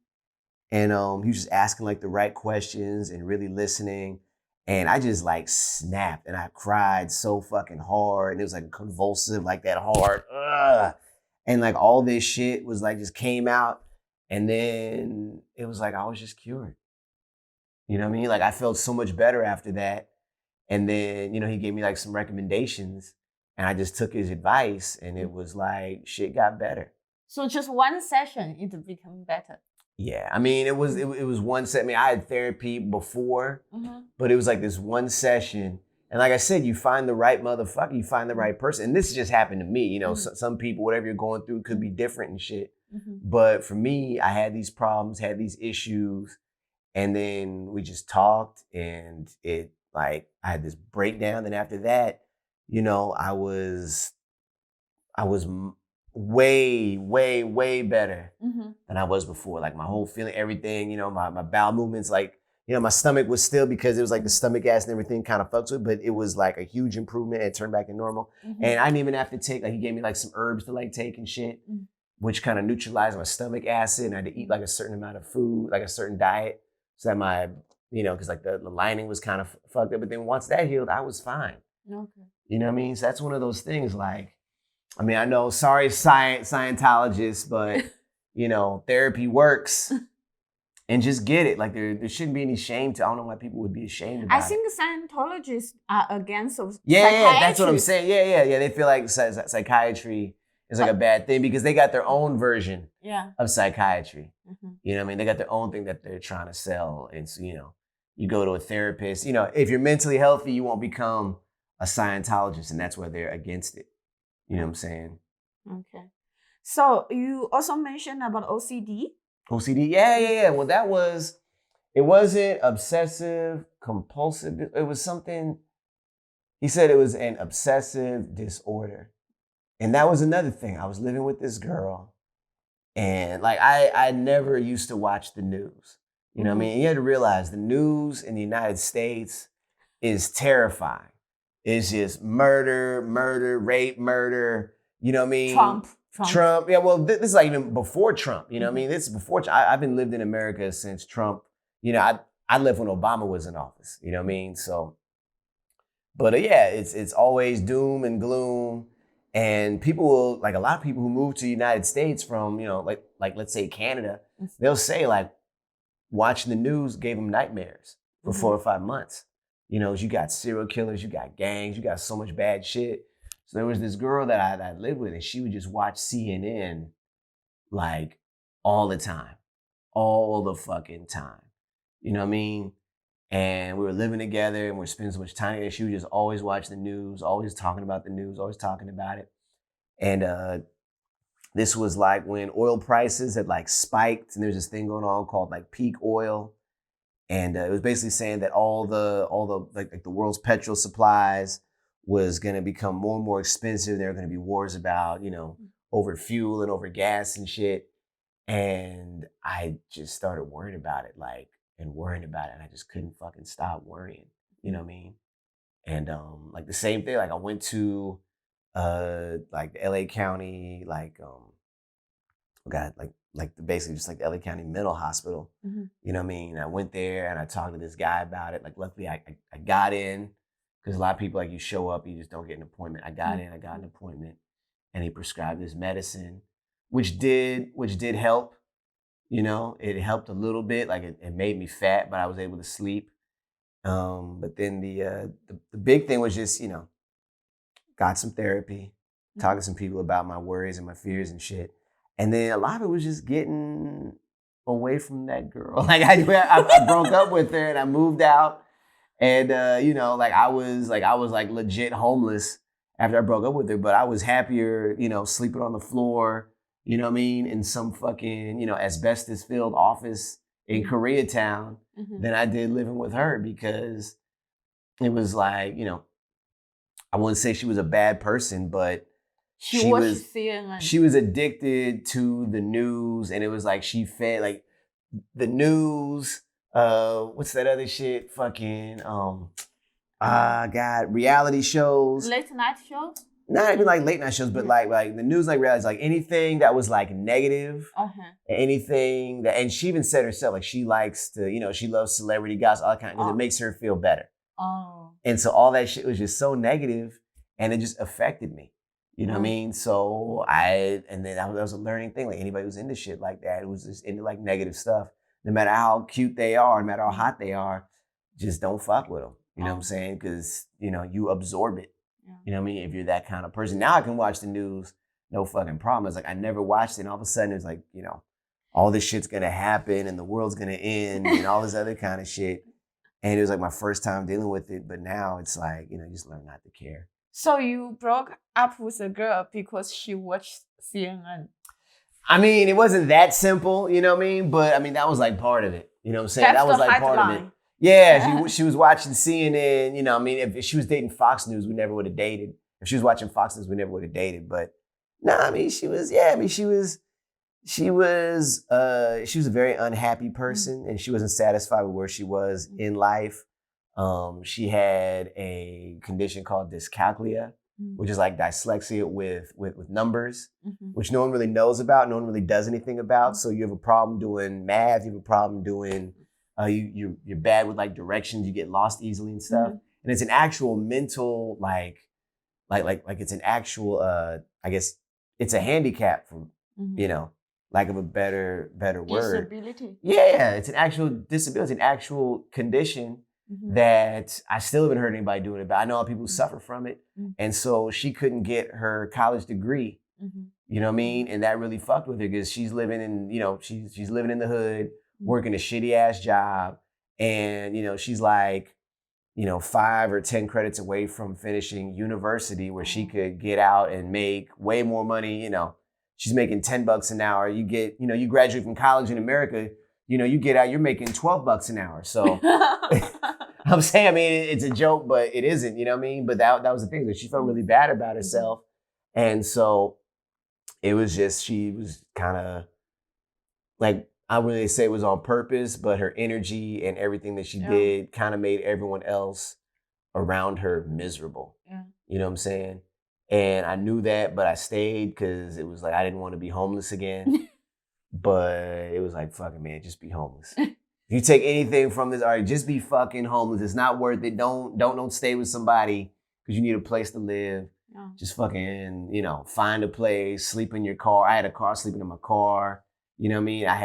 And he was just asking like the right questions and really listening. And I just like snapped and I cried so fucking hard. And it was like convulsive, like that hard. And like all this shit was like just came out. And then it was like I was just cured. You know what I mean? Like I felt so much better after that. And then, you know, he gave me like some recommendations. And I just took his advice and it was like, shit got better. So just one session, it became better? Yeah, I mean, it was one session. I mean, I had therapy before, but it was like this one session And like I said, you find the right motherfucker, you find the right person. And this just happened to me. You know, some people, whatever you're going through could be different and shit. But for me, I had these problems, had these issues. And then we just talked and it like, I had this breakdown. And after that, you know, I was way, way, way better than I was before. Like my whole feeling, everything, you know, my bowel movements, like, you know, my stomach was still, because it was like the stomach acid and everything kind of fucks with, but it was like a huge improvement. It turned back to normal. And I didn't even have to take, like he gave me like some herbs to like take and shit, which kind of neutralized my stomach acid. And I had to eat like a certain amount of food, like a certain diet, so that my, you know, because like the lining was kind of fucked up. But then once that healed, I was fine. Okay. You know what I mean? So that's one of those things like, I mean, I know, sorry, Scientologists, but, you know, therapy works. And just get it. Like, there shouldn't be any shame to, I don't know why people would be ashamed about it. I think Scientologists are against psychiatry. Yeah, that's what I'm saying. Yeah. They feel like psychiatry is like a bad thing because they got their own version of psychiatry. You know what I mean? They got their own thing that they're trying to sell. And so, you know, you go to a therapist, you know, if you're mentally healthy, you won't become a Scientologist, and that's where they're against it. You know what I'm saying? Okay. So you also mentioned about OCD. OCD, yeah. Well, it wasn't obsessive compulsive. It was something, he said it was an obsessive disorder. And that was another thing. I was living with this girl, and like I never used to watch the news. You know what I mean? And you had to realize the news in the United States is terrifying. It's just murder, rape, murder. You know what I mean? Trump. Yeah, well, this is like even before Trump. You know what I mean? This is before I've been lived in America since Trump. You know, I lived when Obama was in office. You know what I mean? So, but yeah, it's always doom and gloom. And people will, like a lot of people who move to the United States from, you know, like let's say Canada, they'll say like watching the news gave them nightmares for 4 or 5 months. You know, you got serial killers, you got gangs, you got so much bad shit. So there was this girl that I lived with, and she would just watch CNN like all the time, all the fucking time. You know what I mean? And we were living together and we were spending so much time together. She would just always watch the news, always talking about the news, always talking about it. And this was like when oil prices had like spiked, and there's this thing going on called like peak oil. And it was basically saying that all the like the world's petrol supplies was going to become more and more expensive. There were going to be wars about, you know, over fuel and over gas and shit. And I just started worrying about it, and I just couldn't fucking stop worrying. You know what I mean? And like the same thing, like I went to like the LA County, basically just like the LA County Mental Hospital. You know what I mean? I went there and I talked to this guy about it. Like luckily I got in, because a lot of people, like, you show up, you just don't get an appointment. I got in, I got an appointment, and he prescribed this medicine, which did help. You know, it helped a little bit. Like it made me fat, but I was able to sleep. But then the big thing was just, you know, got some therapy, talking to some people about my worries and my fears and shit. And then a lot of it was just getting away from that girl. Like I broke up with her and I moved out. And you know, like I was legit homeless after I broke up with her, but I was happier, you know, sleeping on the floor, you know what I mean, in some fucking, you know, asbestos-filled office in Koreatown than I did living with her, because it was like, you know, I wouldn't say she was a bad person, but she was addicted to the news, and it was like she fed like the news. What's that other shit? Fucking God, reality shows, late night shows. Not even like late night shows, but like the news, like reality, like anything that was like negative, anything that, and she even said herself, like she likes to, you know, she loves celebrity gossip, all that kind of, because it makes her feel better. And so all that shit was just so negative, and it just affected me. You know what I mean? So and then that was a learning thing. Like anybody who's into shit like that, it was just into like negative stuff. No matter how cute they are, no matter how hot they are, just don't fuck with them. You know what I'm saying? Because, you know, you absorb it. You know what I mean? If you're that kind of person. Now I can watch the news, no fucking problem. It's like I never watched it, and all of a sudden it's like, you know, all this shit's gonna happen and the world's gonna end and all this other kind of shit. And it was like my first time dealing with it. But now it's like, you just learn not to care. So you broke up with a girl because she watched CNN. I mean, it wasn't that simple, you know what I mean? But I mean, that was like part of it. You know what I'm saying? That's that was the like part of headline. it. Yeah, she was watching CNN, I mean, if she was dating Fox News, we never would have dated. If she was watching Fox News, we never would have dated. But no, I mean, she was a very unhappy person, and she wasn't satisfied with where she was in life. She had a condition called dyscalculia, which is like dyslexia with numbers, which no one really knows about, no one really does anything about. So you have a problem doing math, you have a problem doing, you're bad with like directions, you get lost easily and stuff. And it's an actual mental, like it's an actual, I guess it's a handicap for, lack of a better word. Disability. Yeah, it's an actual disability, an actual condition that I still haven't heard anybody doing about. I know people who suffer from it. And so she couldn't get her college degree, you know what I mean? And that really fucked with her because she's living in, she's living in the hood, working a shitty ass job. And, she's like, 5 or 10 credits away from finishing university where she could get out and make way more money. She's making $10 an hour. You get, you graduate from college in America, you get out, you're making $12 an hour. So I'm saying, I mean, it's a joke, but it isn't, you know what I mean? But that was the thing, that she felt really bad about herself. And so it was just, she was kind of like, I wouldn't really say it was on purpose, but her energy and everything that she did kind of made everyone else around her miserable. Yeah. You know what I'm saying? And I knew that, but I stayed because it was like, I didn't want to be homeless again. But it was like, fucking man, just be homeless. If you take anything from this, all right, just be fucking homeless. It's not worth it. Don't stay with somebody because you need a place to live. Yeah. Just fucking, find a place, sleep in your car. I had a car, sleeping in my car. You know what I mean? I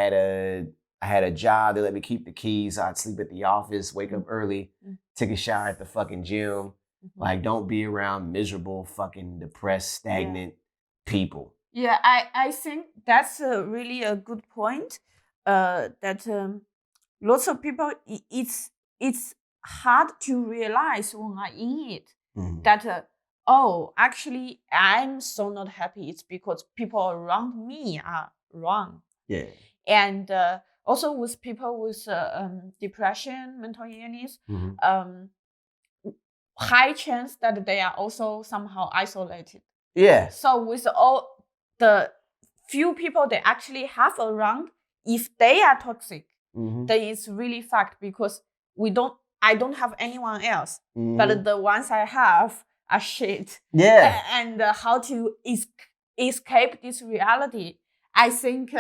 had a job. They let me keep the keys. So I'd sleep at the office, wake up early, take a shower at the fucking gym. Like, don't be around miserable, fucking depressed, stagnant people. Yeah, I think that's really a good point. That lots of people, it's hard to realize when I'm in it that actually I'm so not happy. It's because people around me are wrong. Yeah. And also with people with depression, mental illness, high chance that they are also somehow isolated. Yeah. So with all the few people they actually have around, if they are toxic, then it's really fucked because I don't have anyone else, but the ones I have are shit. Yeah. And how to escape this reality, I think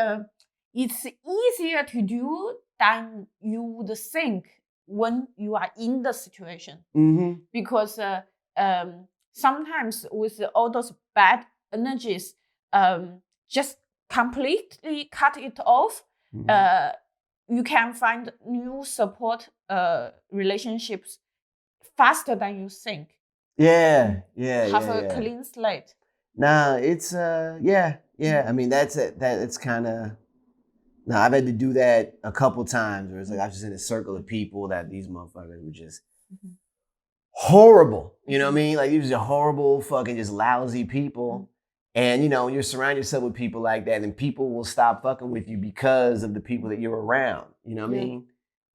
it's easier to do than you would think when you are in the situation. Because sometimes with all those bad energies, just completely cut it off. You can find new support relationships faster than you think. Yeah. Have a clean slate. Nah, it's yeah. I mean, that's kind of. Now I've had to do that a couple times where it's like I was just in a circle of people that these motherfuckers were just horrible. You know what I mean? Like, these are horrible, fucking just lousy people. And you surround yourself with people like that, and people will stop fucking with you because of the people that you're around. You know what I mean?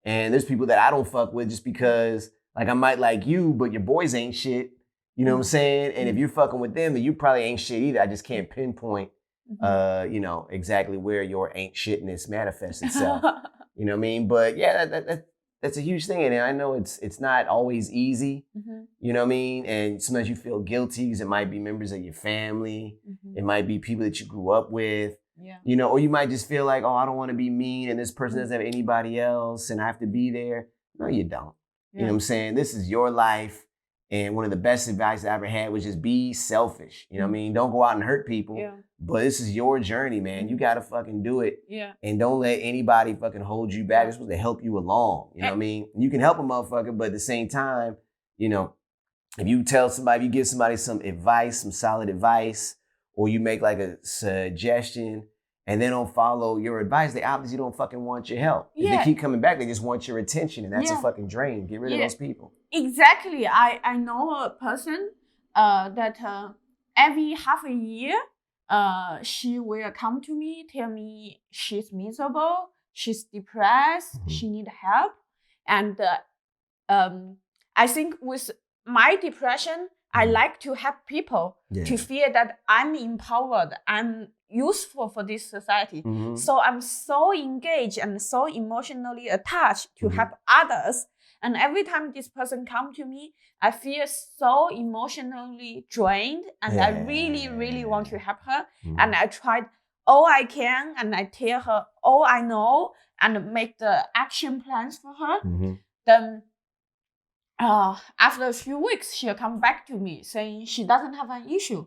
And there's people that I don't fuck with just because, like, I might like you, but your boys ain't shit. You know what I'm saying? And if you're fucking with them, then you probably ain't shit either. I just can't pinpoint, exactly where your ain't shitness manifests itself. You know what I mean? But yeah, that's a huge thing. And I know it's not always easy. You know what I mean? And sometimes you feel guilty because it might be members of your family. It might be people that you grew up with. Yeah. Or you might just feel like, oh, I don't want to be mean and this person doesn't have anybody else and I have to be there. No, you don't. You know what I'm saying? This is your life. And one of the best advice I ever had was just be selfish. You know what I mean? Don't go out and hurt people. Yeah. But this is your journey, man. You got to fucking do it. Yeah. And don't let anybody fucking hold you back. It's supposed to help you along. You know what I mean? You can help a motherfucker, but at the same time, if you tell somebody, if you give somebody some advice, some solid advice, or you make like a suggestion, and they don't follow your advice, they obviously don't fucking want your help. If they keep coming back, they just want your attention, and that's a fucking drain. Get rid of those people. Exactly. I know a person that every half a year, she will come to me, tell me she's miserable, she's depressed, she need help. And I think with my depression, I like to help people to feel that I'm empowered, I'm useful for this society. So I'm so engaged and so emotionally attached to help others. And every time this person comes to me, I feel so emotionally drained, and I really, really want to help her. And I tried all I can, and I tell her all I know, and make the action plans for her. Then after a few weeks, she'll come back to me saying she doesn't have an issue.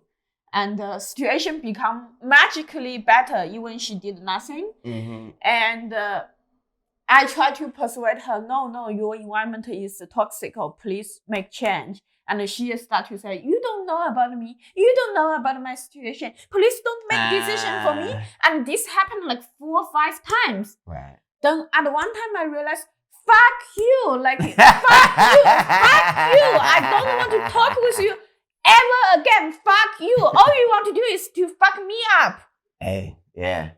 And the situation become magically better, even she did nothing. And I try to persuade her, no, your environment is toxic, or please make change. And she start to say, you don't know about me. You don't know about my situation. Please don't make decision for me. And this happened like 4 or 5 times. Right. Then at one time I realized, fuck you, like, fuck you. I don't want to talk with you ever again. Fuck you. All you want to do is to fuck me up. Hey, yeah.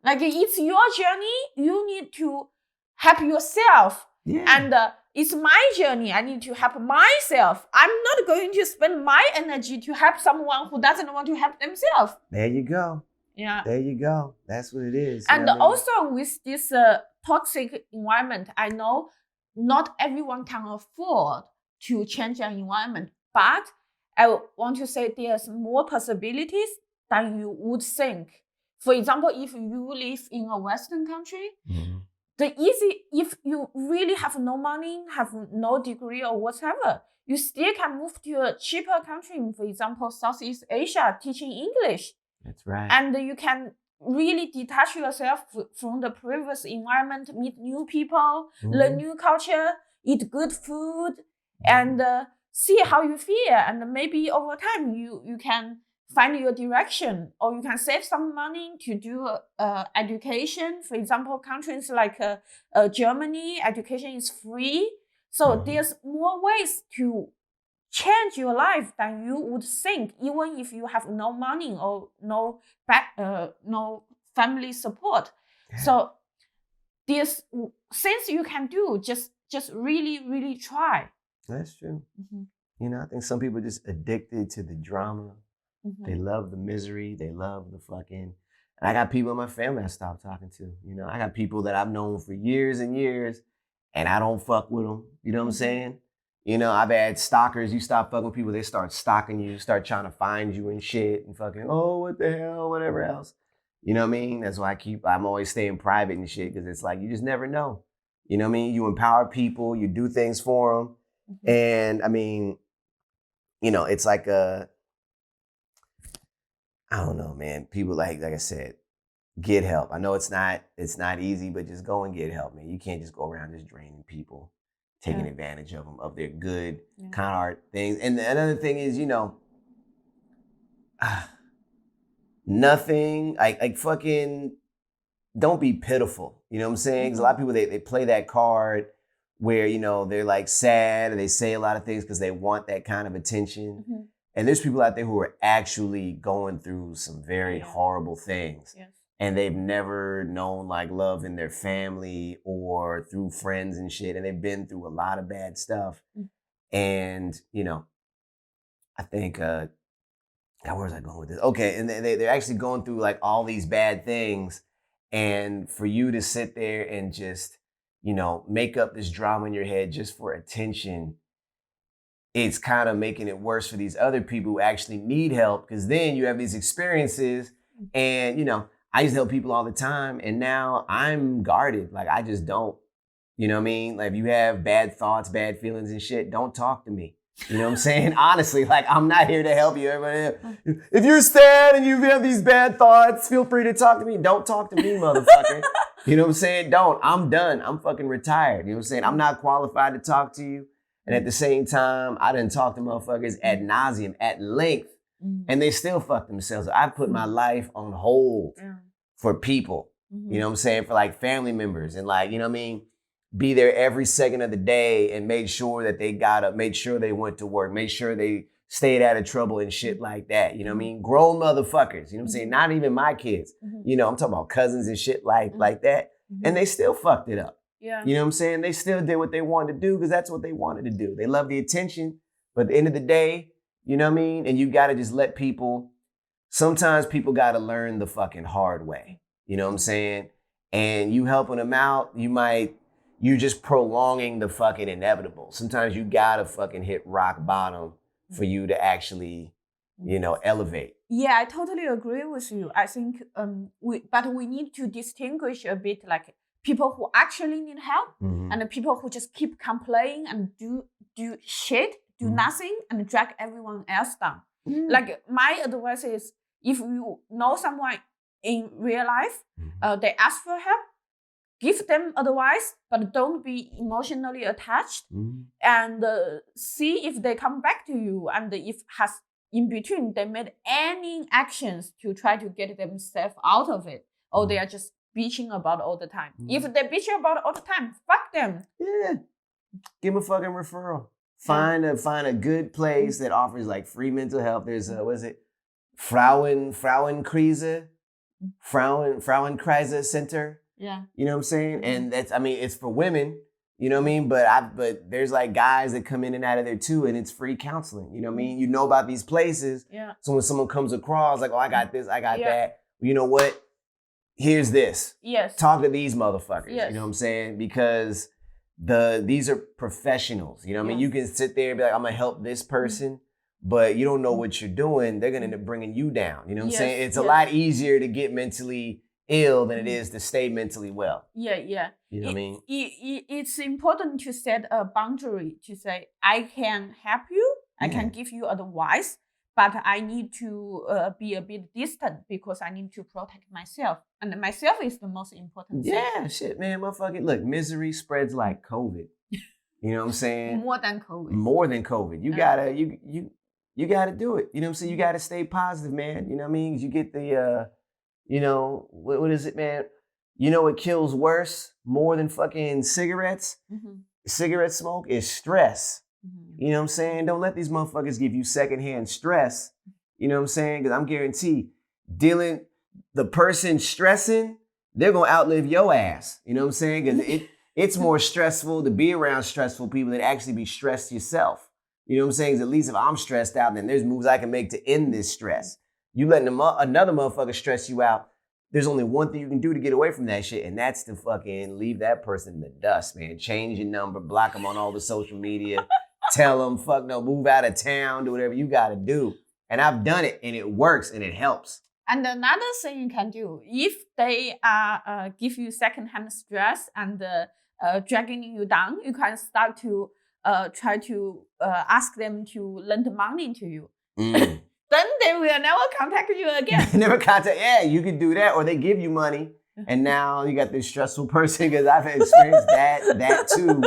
Like, it's your journey. You need to help yourself. Yeah. And it's my journey. I need to help myself. I'm not going to spend my energy to help someone who doesn't want to help themselves. There you go. Yeah. There you go. That's what it is. And also with this toxic environment, I know not everyone can afford to change an environment, but I want to say there's more possibilities than you would think. For example, if you live in a Western country, if you really have no money, have no degree or whatever, you still can move to a cheaper country, for example, Southeast Asia, teaching English. That's right. And you can really detach yourself from the previous environment, meet new people, learn new culture, eat good food, and see how you feel. And maybe over time, you can find your direction, or you can save some money to do education. For example, countries like Germany, education is free. So there's more ways to change your life than you would think, even if you have no money or no family support. So there's things you can do. Just really, really try. That's true. You know, I think some people are just addicted to the drama. They love the misery. They love the fucking. And I got people in my family I stopped talking to. You know, I got people that I've known for years and years, and I don't fuck with them. You know what I'm saying? You know, I've had stalkers. You stop fucking with people, they start stalking you, start trying to find you and shit, and fucking, oh, what the hell, whatever else. You know what I mean? That's why I'm always staying private and shit, because it's like, you just never know. You know what I mean? You empower people, you do things for them. And I mean, you know, it's like I don't know, man. People like I said, get help. I know it's not easy, but just go and get help, man. You can't just go around just draining people, taking advantage of them, of their good, kind heart things. And another thing is, you know, nothing, like fucking, don't be pitiful. You know what I'm saying? Because a lot of people, they play that card where, you know, they're like sad, and they say a lot of things because they want that kind of attention. And there's people out there who are actually going through some very horrible things. And they've never known like love in their family or through friends and shit. And they've been through a lot of bad stuff. And, you know, I think, God, where was I going with this? Okay, and they're actually going through like all these bad things. And for you to sit there and just, you know, make up this drama in your head just for attention, it's kind of making it worse for these other people who actually need help, because then you have these experiences. And, you know, I used to help people all the time, and now I'm guarded. Like, I just don't, you know what I mean? Like, if you have bad thoughts, bad feelings and shit, don't talk to me. You know what I'm saying? Honestly, like, I'm not here to help you. Everybody, if you're sad and you have these bad thoughts, feel free to talk to me. Don't talk to me, motherfucker. You know what I'm saying? Don't. I'm done. I'm fucking retired. You know what I'm saying? I'm not qualified to talk to you. And at the same time, I done talked to motherfuckers ad nauseum, at length, and they still fuck themselves. I put my life on hold for people. You know what I'm saying? For like family members and like, you know what I mean? Be there every second of the day and made sure that they got up, made sure they went to work, made sure they stayed out of trouble and shit like that. You know what I mean? Grown motherfuckers, you know what I'm saying? Not even my kids. You know, I'm talking about cousins and shit like that. And they still fucked it up. Yeah. You know what I'm saying? They still did what they wanted to do because that's what they wanted to do. They love the attention. But at the end of the day, you know what I mean? And you got to just let people, sometimes people got to learn the fucking hard way. You know what I'm saying? And you helping them out, you're just prolonging the fucking inevitable. Sometimes you got to fucking hit rock bottom for you to actually, you know, elevate. Yeah, I totally agree with you. I think we need to distinguish a bit like people who actually need help and the people who just keep complaining and do shit, do nothing and drag everyone else down. Like my advice is if you know someone in real life, they ask for help, give them advice, but don't be emotionally attached and see if they come back to you and if has in between they made any actions to try to get themselves out of it or they are just bitching about all the time. If they bitch about all the time, fuck them. Yeah. Give them a fucking referral. Find a good place that offers like free mental health. There's what is it? Frauenkreise Center. Yeah. You know what I'm saying? And that's, I mean, it's for women, you know what I mean? But there's like guys that come in and out of there too, and it's free counseling. You know what I mean? You know about these places. Yeah. So when someone comes across, like, oh, I got this, I got that. You know what? Here's this. Yes. Talk to these motherfuckers. Yes. You know what I'm saying? Because these are professionals. You know what I mean? You can sit there and be like, I'm gonna help this person, but you don't know what you're doing. They're gonna end up bringing you down. You know what I'm saying? It's a lot easier to get mentally ill than it is to stay mentally well. Yeah. You know what I mean? It's important to set a boundary to say, I can help you, I can give you advice, but I need to be a bit distant because I need to protect myself. And myself is the most important thing. Yeah, shit, man, motherfucking, look, misery spreads like COVID. You know what I'm saying? More than COVID. More than COVID. You gotta, you gotta do it. You know what I'm saying? You gotta stay positive, man. You know what I mean? You get the, you know, what is it, man? You know what kills worse more than fucking cigarettes? Cigarette smoke is stress. You know what I'm saying? Don't let these motherfuckers give you secondhand stress. You know what I'm saying? Because I'm guaranteed the person stressing, they're going to outlive your ass. You know what I'm saying? Because it's more stressful to be around stressful people than actually be stressed yourself. You know what I'm saying? 'Cause at least if I'm stressed out, then there's moves I can make to end this stress. You letting another motherfucker stress you out, there's only one thing you can do to get away from that shit, and that's to fucking leave that person in the dust, man. Change your number, block them on all the social media, tell them, fuck no, move out of town, do whatever you gotta do. And I've done it, and it works, and it helps. And another thing you can do, if they give you secondhand stress and dragging you down, you can start to try to ask them to lend money to you. Then they will never contact you again. You can do that, or they give you money, and now you got this stressful person, because I've experienced that too.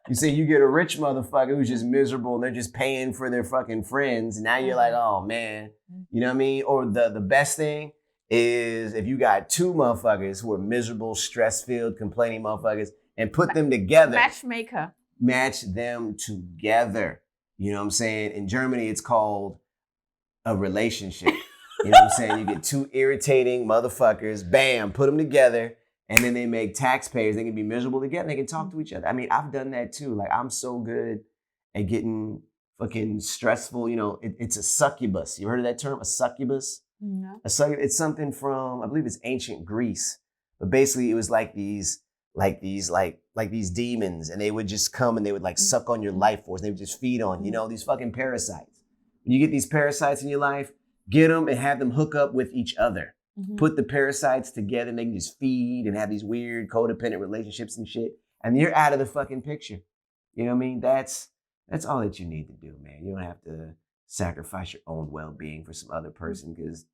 You say you get a rich motherfucker who's just miserable and they're just paying for their fucking friends. And now you're like, oh man, you know what I mean? Or the best thing is if you got two motherfuckers who are miserable, stress-filled, complaining motherfuckers and put them together. Matchmaker. Match them together. You know what I'm saying? In Germany, it's called a relationship. You know what I'm saying? You get two irritating motherfuckers, bam, put them together. And then they make taxpayers. They can be miserable together. They can talk to each other. I mean, I've done that too. Like, I'm so good at getting fucking stressful. You know, it's a succubus. You heard of that term? A succubus? No. It's something from, I believe it's ancient Greece. But basically, it was like these demons, and they would just come and they would like suck on your life force. They would just feed on, you know, these fucking parasites. When you get these parasites in your life, get them and have them hook up with each other. Put the parasites together and they can just feed and have these weird codependent relationships and shit. And you're out of the fucking picture. You know what I mean? That's all that you need to do, man. You don't have to sacrifice your own well-being for some other person, because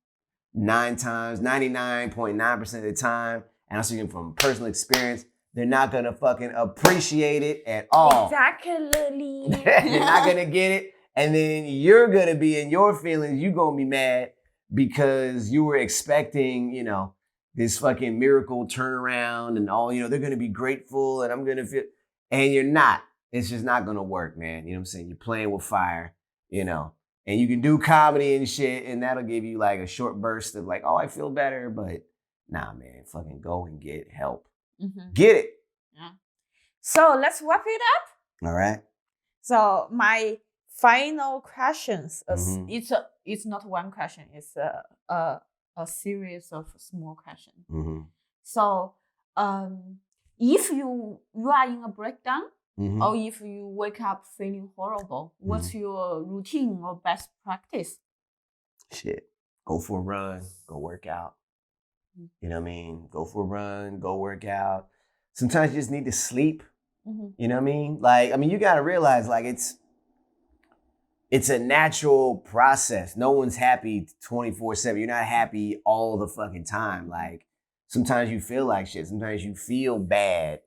99.9% of the time, and I'm speaking from personal experience, they're not gonna fucking appreciate it at all. Exactly. They're not gonna get it. And then you're gonna be in your feelings, you're gonna be mad because you were expecting, you know, this fucking miracle turnaround and all, they're going to be grateful and I'm going to feel, and you're not. It's just not going to work, man. You know what I'm saying? You're playing with fire, and you can do comedy and shit, and that'll give you like a short burst of like, oh, I feel better. But nah, man, fucking go and get help. Mm-hmm. Get it. Yeah. So let's wrap it up. All right. So my final questions, it's not one question, it's a series of small questions. Mm-hmm. So if you are in a breakdown, mm-hmm. or if you wake up feeling horrible, what's mm-hmm. your routine or best practice? Shit. Go for a run. Go work out. You know what I mean? Go for a run. Go work out. Sometimes you just need to sleep. Mm-hmm. You know what I mean? Like, you got to realize, like, it's a natural process. No one's happy 24/7. You're not happy all the fucking time. Like, sometimes you feel like shit. Sometimes you feel bad.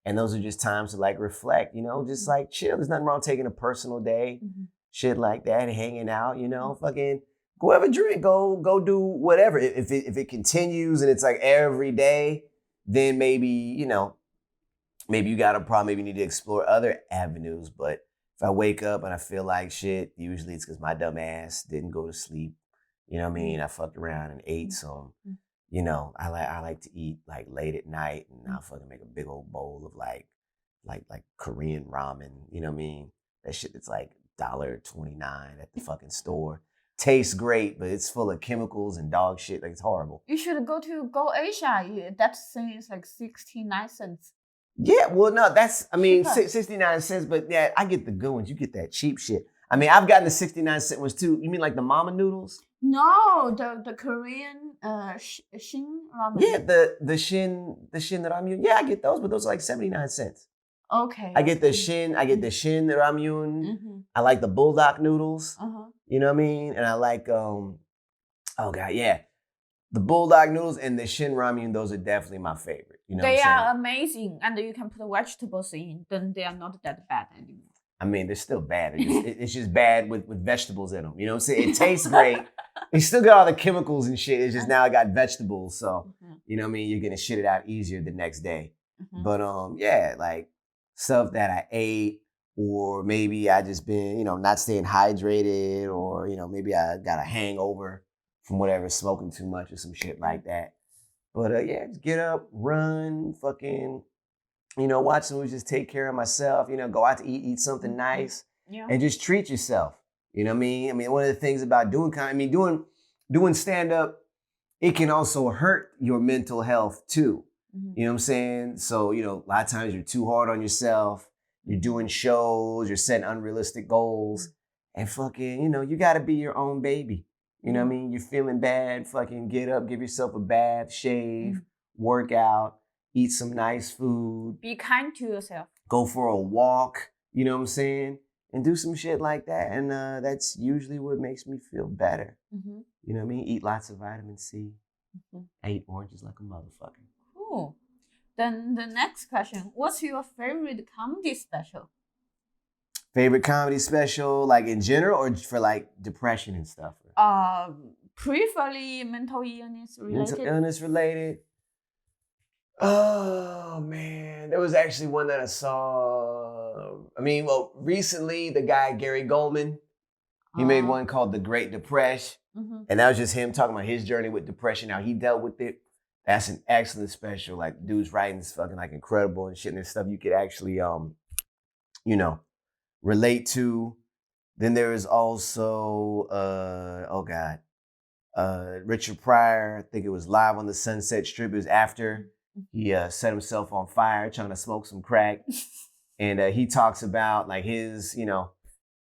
And those are just times to like reflect, just like chill. There's nothing wrong taking a personal day, shit like that, hanging out, fucking go have a drink, go do whatever. If it continues and it's like every day, then maybe, maybe you got a problem. Maybe you need to explore other avenues. But if I wake up and I feel like shit, usually it's because my dumb ass didn't go to sleep. You know what I mean? I fucked around and ate some. I like to eat like late at night, and I'll fucking make a big old bowl of like Korean ramen. You know what I mean? That shit that's like $1.29 at the fucking store. Tastes great, but it's full of chemicals and dog shit. Like, it's horrible. You should go to Go Asia. That thing is like 69 cents. Yeah, well, no, that's, 69 cents, but yeah, I get the good ones. You get that cheap shit. I've gotten the 69-cent ones too. You mean like the mama noodles? No, the Korean Shin ramen. Yeah, the Shin ramyun. Yeah, I get those, but those are like 79 cents. Okay. I get the Shin ramyun. Mm-hmm. I like the bulldog noodles. Uh-huh. You know what I mean? And I like oh god, yeah. The bulldog noodles and the Shin ramyun, those are definitely my favorite. You know they what I'm are amazing, and you can put vegetables in, then they are not that bad anymore. They're still bad. It's just bad with vegetables in them. You know what I'm saying? It tastes great. It still got all the chemicals and shit. It's just now I got vegetables. So, you know what I mean? You're going to shit it out easier the next day. Mm-hmm. But, yeah, like stuff that I ate, or maybe I just been, not staying hydrated, or, maybe I got a hangover from whatever, smoking too much or some shit like that. But, yeah, just get up, run, fucking... watch some movies, just take care of myself, go out to eat something nice, and just treat yourself. You know what I mean? One of the things about doing doing stand-up, it can also hurt your mental health too. Mm-hmm. You know what I'm saying? So, a lot of times you're too hard on yourself, you're doing shows, you're setting unrealistic goals, and fucking, you gotta be your own baby. You know what I mean? You're feeling bad, fucking get up, give yourself a bath, shave, work out. Eat some nice food. Be kind to yourself. Go for a walk, you know what I'm saying? And do some shit like that. And that's usually what makes me feel better. Mm-hmm. You know what I mean? Eat lots of vitamin C. Mm-hmm. I eat oranges like a motherfucker. Cool. Then the next question. What's your favorite comedy special? Favorite comedy special, like in general, or for like depression and stuff? Preferably mental illness related. Mental illness related. Oh, man. There was actually one that I saw. Recently, the guy, Gary Goldman, he made one called The Great Depression. Mm-hmm. And that was just him talking about his journey with depression, how he dealt with it. That's an excellent special. Like, the dude's writing is fucking like incredible and shit. And there's stuff you could actually, relate to. Then there is also, Richard Pryor. I think it was Live on the Sunset Strip. It was after he set himself on fire trying to smoke some crack. And he talks about like his,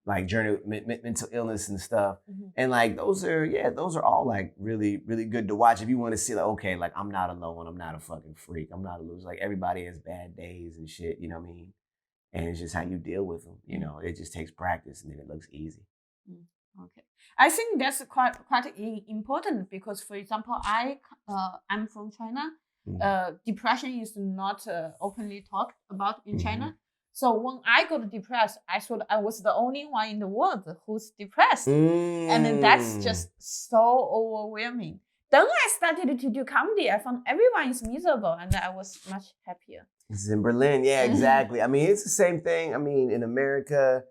like journey with mental illness and stuff. Mm-hmm. And like, those are all like really, really good to watch. If you want to see like, okay, like I'm not alone. I'm not a fucking freak. I'm not a loser. Like everybody has bad days and shit, you know what I mean? And it's just how you deal with them. It just takes practice and then it looks easy. Okay. I think that's quite important because, for example, I'm from China. Depression is not openly talked about in China. So when I got depressed, I thought I was the only one in the world who's depressed. And that's just so overwhelming. Then I started to do comedy. I found everyone is miserable, and I was much happier. It's in Berlin. Yeah, exactly. I mean, it's the same thing. I mean, in America,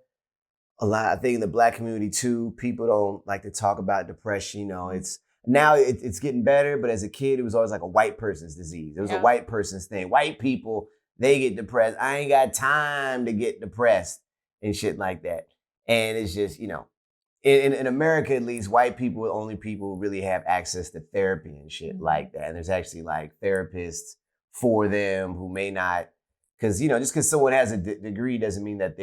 a lot, I think in the Black community too, people don't like to talk about depression. You know, it's getting better, but as a kid, it was always like a white person's disease. It was a white person's thing. White people, they get depressed. I ain't got time to get depressed and shit like that. And it's just, you know, in America, at least, white people are the only people who really have access to therapy and shit like that. And there's actually like therapists for them who may not, because, you know, just because someone has a degree doesn't mean that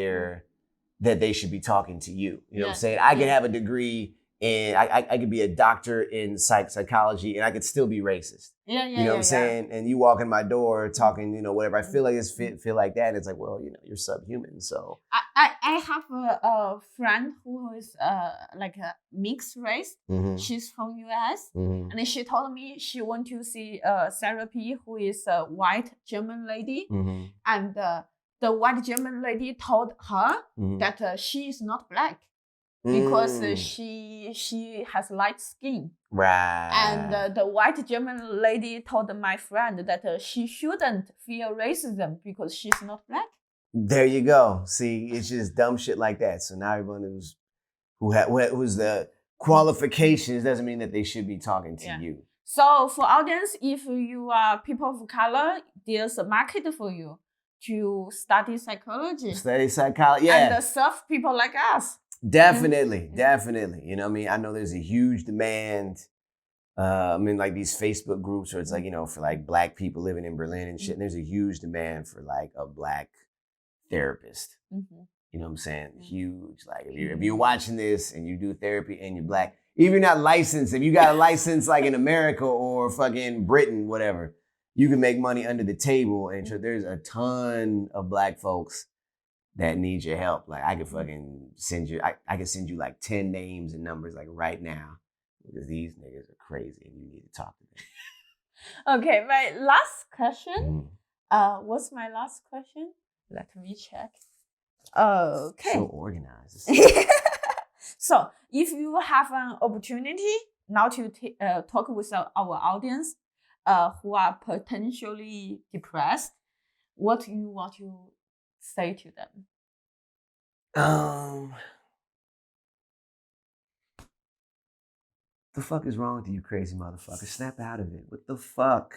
they should be talking to you. You know what I'm saying? I can have a degree and I could be a doctor in psychology and I could still be racist. You know what I'm saying? And you walk in my door talking, you know, whatever. I feel like it's feel like that. And it's like, well, you know, you're subhuman. So I have a friend who is like a mixed race. She's from US, and she told me she want to see therapy who is a white German lady, and the white German lady told her that she is not black because she has light skin. Right. And the white German lady told my friend that she shouldn't fear racism because she's not black. There you go. See, it's just dumb shit like that. So now everyone who's the qualifications doesn't mean that they should be talking to you. So for audience, if you are people of color, there's a market for you to study psychology. And serve people like us. Definitely. You know what I mean? I know there's a huge demand. I mean, like these Facebook groups where it's like, you know, for like black people living in Berlin and shit. And there's a huge demand for like a black therapist. You know what I'm saying? Huge. Like if you're watching this and you do therapy and you're black, even if you're not licensed, if you got a license like in America or fucking Britain, whatever, you can make money under the table. And so there's a ton of black folks that need your help. Like I could fucking send you, I could send you like 10 names and numbers like right now because these niggas are crazy and you need to talk to them. Okay, my last question. What's my last question? Let me check. Okay. So organized. So if you have an opportunity now to talk with our audience who are potentially depressed, what you want to say to them? The fuck is wrong with you, crazy motherfucker? Snap out of it. What the fuck?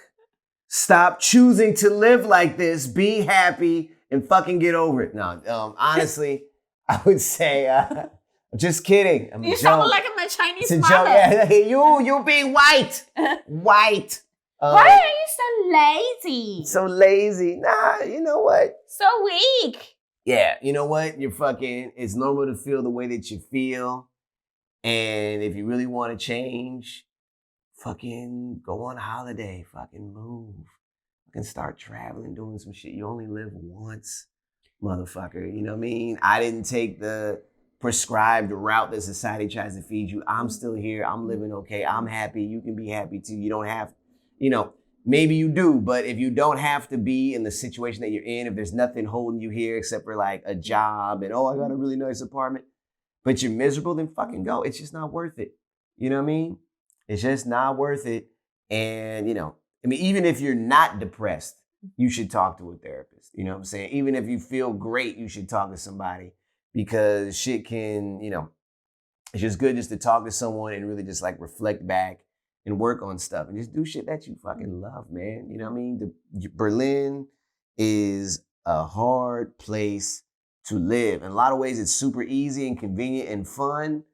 Stop choosing to live like this. Be happy and fucking get over it. No, honestly, I would say, just kidding. You sound like my Chinese mother. Yeah, you being white. White. Why are you so lazy? So lazy. Nah, you know what? So weak. Yeah, you know what? It's normal to feel the way that you feel. And if you really want to change, fucking go on holiday, fucking move. Fucking start traveling, doing some shit. You only live once, motherfucker. You know what I mean? I didn't take the prescribed route that society tries to feed you. I'm still here. I'm living okay. I'm happy. You can be happy too. You don't have, you know, maybe you do, but if you don't have to be in the situation that you're in, if there's nothing holding you here except for like a job and, oh, I got a really nice apartment, but you're miserable, then fucking go. It's just not worth it. You know what I mean? It's just not worth it. And, you know, I mean, even if you're not depressed, you should talk to a therapist. You know what I'm saying? Even if you feel great, you should talk to somebody because shit can, you know, it's just good just to talk to someone and really just like reflect back and work on stuff and just do shit that you fucking love, man. You know what I mean? Berlin is a hard place to live. In a lot of ways, it's super easy and convenient and fun,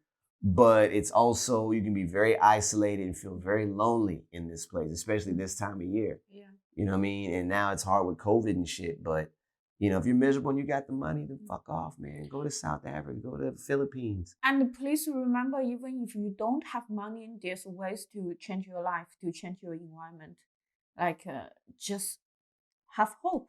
but it's also, you can be very isolated and feel very lonely in this place, especially this time of year. Yeah. You know what I mean? And now it's hard with COVID and shit, but you know, if you're miserable and you got the money, then fuck off, man. Go to South Africa, go to the Philippines. And please remember, even if you don't have money, there's ways to change your life, to change your environment. Like, just have hope.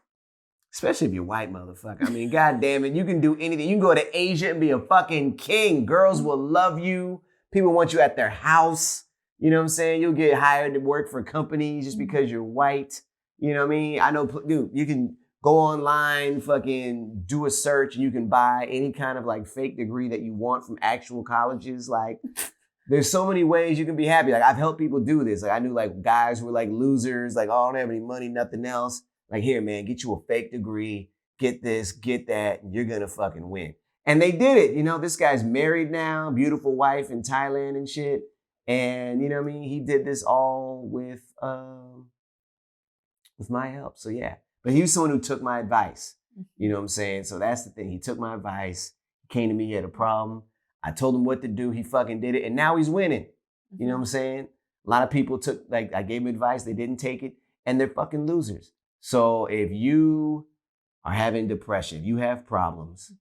Especially if you're white, motherfucker. I mean, God damn it, you can do anything. You can go to Asia and be a fucking king. Girls will love you. People want you at their house. You know what I'm saying? You'll get hired to work for companies just because you're white. You know what I mean? I know, dude, you can go online, fucking do a search, and you can buy any kind of like fake degree that you want from actual colleges. Like, there's so many ways you can be happy. Like I've helped people do this. Like I knew like guys who were like losers, like, oh, I don't have any money, nothing else. Like, here, man, get you a fake degree, get this, get that, and you're gonna fucking win. And they did it. You know, this guy's married now, beautiful wife in Thailand and shit. And you know what I mean? He did this all with my help. So yeah. But he was someone who took my advice. You know what I'm saying? So that's the thing. He took my advice. He came to me, he had a problem. I told him what to do. He fucking did it. And now he's winning. You know what I'm saying? A lot of people took, like, I gave him advice. They didn't take it. And they're fucking losers. So if you are having depression, if you have problems,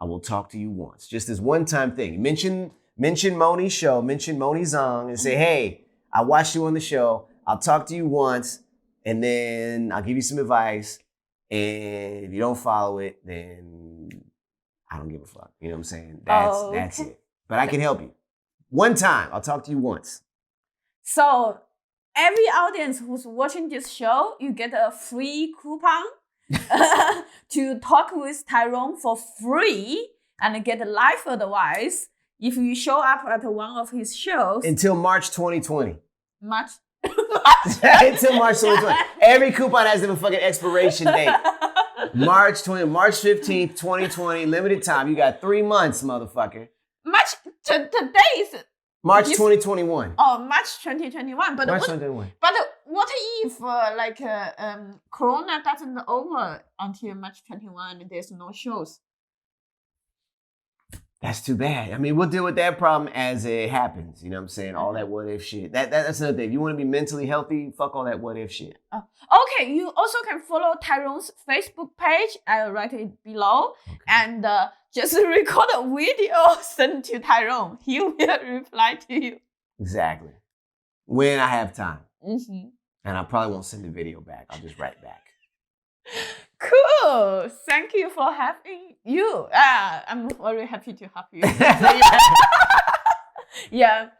I will talk to you once. Just this one-time thing. Mention Moni's show. Mention Moni Zong and say, hey, I watched you on the show. I'll talk to you once. And then I'll give you some advice. And if you don't follow it, then I don't give a fuck. You know what I'm saying? That's it. But I can help you. One time. I'll talk to you once. So every audience who's watching this show, you get a free coupon to talk with Tyrone for free and get life advice if you show up at one of his shows. Until March 2020. March? Until March 2020. Every coupon has a fucking expiration date. March 15th, 2020, limited time. You got 3 months, motherfucker. Today is March 2021. Oh, March 2021. But March 2021. But what if Corona doesn't over until March 21 and there's no shows? That's too bad. I mean, we'll deal with that problem as it happens. You know what I'm saying? All that what if shit. That's another thing. If you want to be mentally healthy, fuck all that what if shit. Okay, you also can follow Tyrone's Facebook page. I'll write it below. Okay. And just record a video, send to Tyrone. He will reply to you. Exactly. When I have time. Mm-hmm. And I probably won't send the video back. I'll just write back. Cool. Thank you for having you. I'm very happy to have you. Yeah.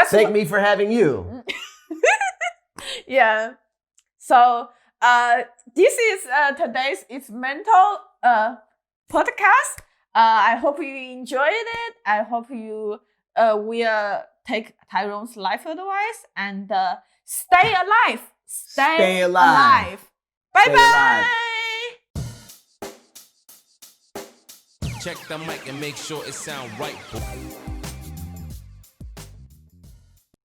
Thank me for having you. Yeah. So this is today's experimental podcast. I hope you enjoyed it. I hope you will take Tyrone's life advice and stay alive. Stay alive. Bye-bye. Check the mic and make sure it sound right.